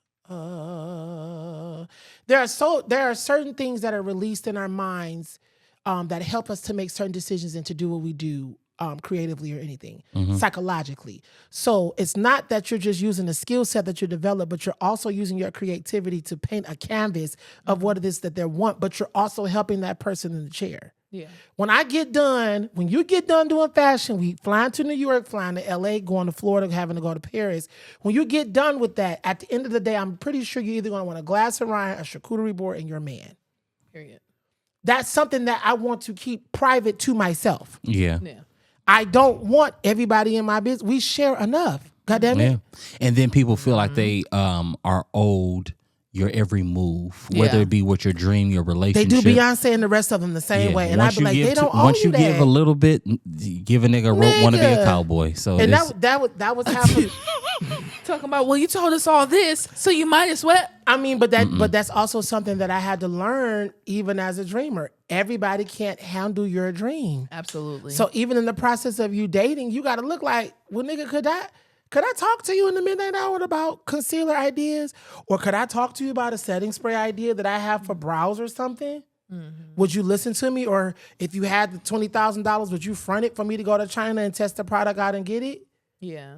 There are certain things that are released in our minds that help us to make certain decisions and to do what we do creatively or anything, psychologically. So it's not that you're just using a skill set that you develop, but you're also using your creativity to paint a canvas of what it is that they want, but you're also helping that person in the chair. Yeah. When you get done doing fashion week, flying to New York, flying to LA, going to Florida, having to go to Paris, when you get done with that, at the end of the day, I'm pretty sure you're either going to want a glass of wine, a charcuterie board, and your man. Period. That's something that I want to keep private to myself. Yeah. Yeah. I don't want everybody in my business. We share enough. God damn it. Yeah. And then people feel like they are owed your every move, whether Yeah. it be with your dream, your They relationship. do Beyonce and the rest of them the same way. And I'd be like, they don't owe once you you that. give a little bit, give a nigga a rope, want to be a Nigga. cowboy. So And it's- that was happening. Talking about, well, you told us all this, so you might as well. I mean, but that's also something that I had to learn even as a dreamer. Everybody can't handle your dream. Absolutely. So even in the process of you dating, you got to look like, well, nigga, could I talk to you in the midnight hour about concealer ideas? Or could I talk to you about a setting spray idea that I have for brows or something? Would you listen to me? Or if you had the $20,000, would you front it for me to go to China and test the product out and get it? yeah.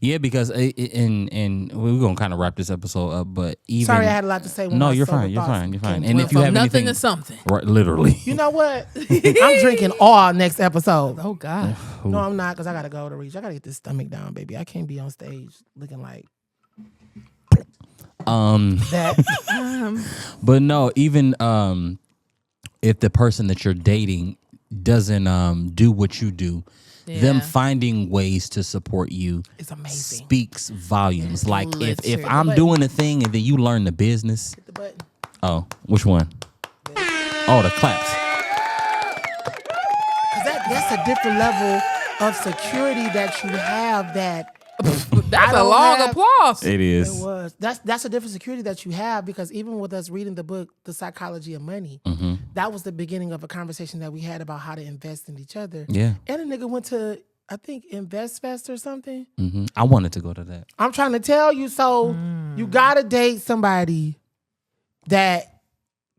yeah, because and we're gonna kind of wrap this episode up, but even Sorry, I had a lot to say. When no, my you're sober fine, you're thoughts fine, you're came fine. to And me. if you From have nothing anything, to something. right, literally, You know what? I'm drinking all next episode. Oh God. No, I'm not, because I got to go to Reach. I got to get this stomach down, baby. I can't be on stage looking like that. but no, even if the person that you're dating doesn't do what you do, them Yeah. finding ways to support you It's amazing. speaks volumes. Like if Literally. I'm doing a thing and then you learn the business. Hit the button. Oh, which one? Oh, the claps. Because that's a different level of security that you have that That's a don't long have- applause. It it is. was. That's a different security that you have, because even with us reading the book, The Psychology of Money, that was the beginning of a conversation that we had about how to invest in each other. Yeah. And a nigga went to, I think, InvestFest or something. I wanted to go to that. I'm trying to tell you, so you gotta date somebody that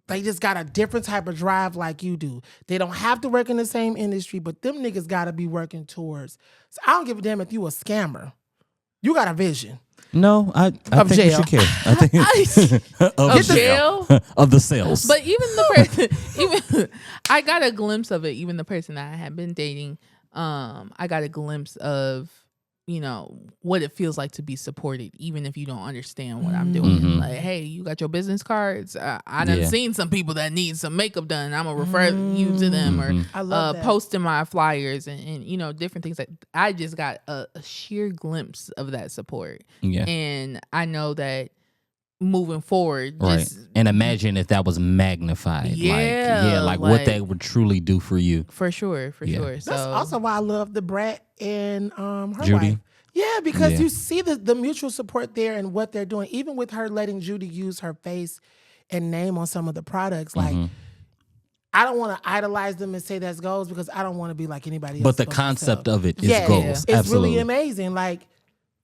they just got a different type of drive like you do. They don't have to work in the same industry, but them niggas gotta be working towards. So I don't give a damn if you a scammer. You got a vision. No, I Of think jail. you should care. I think of Of jail. of the sales. But even the person, I got a glimpse of it. Even the person that I had been dating, I got a glimpse of, what it feels like to be supported, even if you don't understand what I'm doing. Like, hey, you got your business cards. I done Yeah. seen some people that need some makeup done. I'm gonna refer you to them, or I love that. posting my flyers and different things. Like, I just got a sheer glimpse of that support, yeah. and I know that moving forward, Right. just And imagine if that was magnified. Yeah, like what like- that would truly do for you. for sure, Yeah. sure. So That's also why I love the Brat and her Judy? wife. Yeah, because Yeah. you see the mutual support there and what they're doing. Even with her letting Judy use her face and name on some of the products, like I don't want to idolize them and say that's goals, because I don't want to be like anybody else. But the but concept myself. of it is Yeah, goals. it's Absolutely. really amazing. Like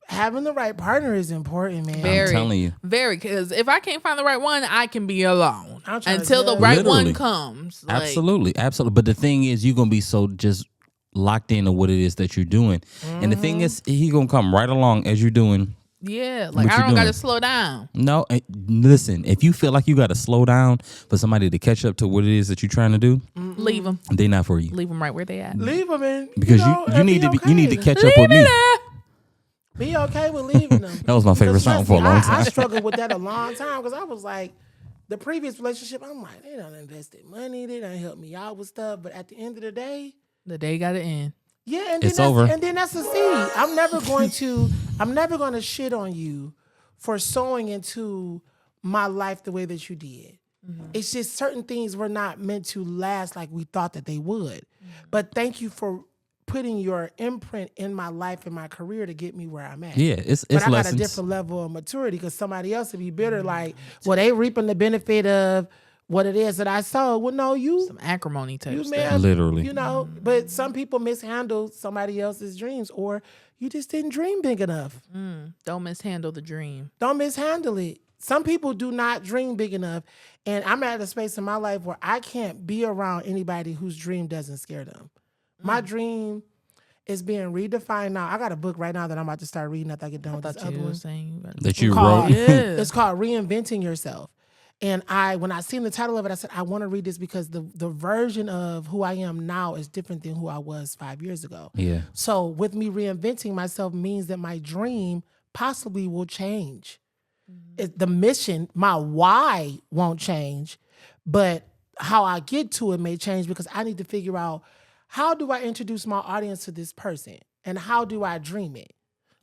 having the right partner is important, man. very, telling you. very. Because if I can't find the right one, I can be alone I'm trying to until the tell right you. Literally. one comes. Like, Absolutely. Absolutely. But the thing is, you're going to be so just locked into what it is that you're doing. And the thing is, he's going to come right along as you're doing. yeah. What Like, I you don't got to doing? slow down. No, listen, if you feel like you got to slow down for somebody to catch up to what it is that you're trying to do, Leave them. they're not for you. Leave them right where they at. Leave them in Because you need to be, you need to catch up with me. Be okay with leaving them. That was my favorite Because song for a trust me, long I time. struggled with that a long time, because I was like, The previous relationship, I'm like, they done invested money, they done helped me out with stuff. But at the end of the day, The day got to end. yeah, and It's then over. And then that's the seed. I'm never going to shit on you for sowing into my life the way that you did. It's just certain things were not meant to last like we thought that they would. But thank you for putting your imprint in my life and my career to get me where I'm at. Yeah, it's But I got a lessons. different level of maturity because somebody else would be bitter, like, well, they reaping the benefit of what it is that I sowed. Well, no, you Some acrimony type you stuff. may have, Literally. you know, but some people mishandle somebody else's dreams, or you just didn't dream big enough. Don't mishandle the dream. Don't mishandle it. Some people do not dream big enough, and I'm at a space in my life where I can't be around anybody whose dream doesn't scare them. My dream is being redefined now. I got a book right now that I'm about to start reading after I get done with this Thought other you were one. saying That you Called- wrote. Yeah. It's called Reinventing Yourself. And when I seen the title of it, I said, I want to read this because the version of who I am now is different than who I was 5 years ago. Yeah. So with me reinventing myself means that my dream possibly will change. The mission, my why won't change, but how I get to it may change because I need to figure out how do I introduce my audience to this person and how do I dream it?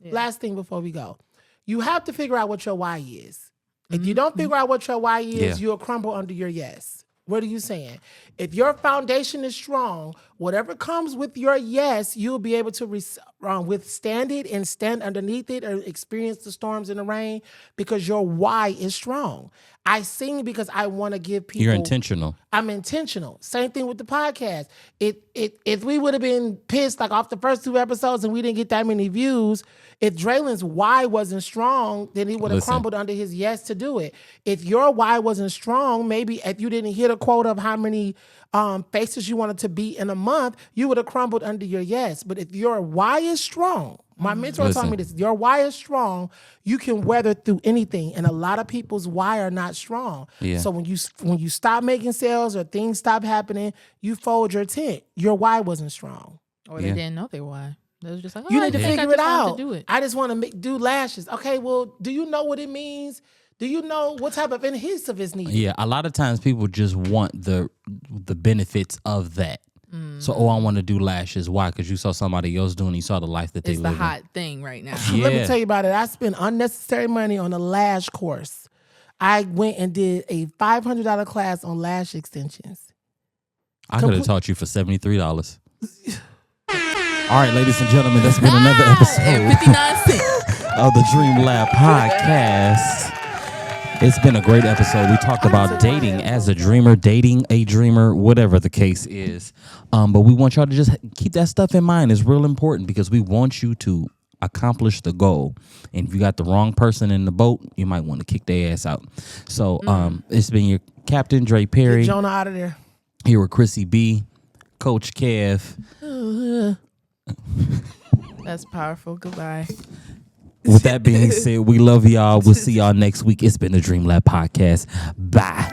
Last thing before we go. You have to figure out what your why is. If you don't figure out what your why is, Yeah. you'll crumble under your yes. What are you saying? If your foundation is strong, whatever comes with your yes, you'll be able to withstand it and stand underneath it or experience the storms and the rain because your why is strong. I sing because I want to give people. You're intentional. I'm intentional. Same thing with the podcast. If we would have been pissed like off the first 2 episodes and we didn't get that many views, if Draylen's why wasn't strong, then he would have Listen. crumbled under his yes to do it. If your why wasn't strong, maybe if you didn't hit a quota of how many faces you wanted to be in a month, you would have crumbled under your yes. But if your why is strong, my mentor told me this, your why is strong, you can weather through anything. And a lot of people's why are not strong. Yeah. So when you stop making sales or things stop happening, you fold your tent. Your why wasn't strong. Or they Yeah. didn't know their why. They was just like, You I need to think I figure it just wanted out. To do it. I just want to do lashes. Okay, well, do you know what it means? Do you know what type of adhesive is needed? Yeah, a lot of times people just want the benefits of that. So, I want to do lashes. Why? Because you saw somebody else doing. You saw the life that they It's the live. hot thing right now. Yeah. Let me tell you about it. I spent unnecessary money on a lash course. I went and did a $500 class on lash extensions. I could have taught you for $73. All right, ladies and gentlemen, that's been another episode 59 cents. of the Dream Lab podcast. It's been a great episode. We talked about dating as a dreamer, dating a dreamer, whatever the case is. But we want y'all to just keep that stuff in mind. It's real important because we want you to accomplish the goal. And if you got the wrong person in the boat, you might want to kick their ass out. So it's been your Captain Dre Perry Get Jonah out of there. here with Chrissy B, Coach Kev. That's powerful. Goodbye. With that being said, we love y'all. We'll see y'all next week. It's been the Dream Lab podcast. Bye.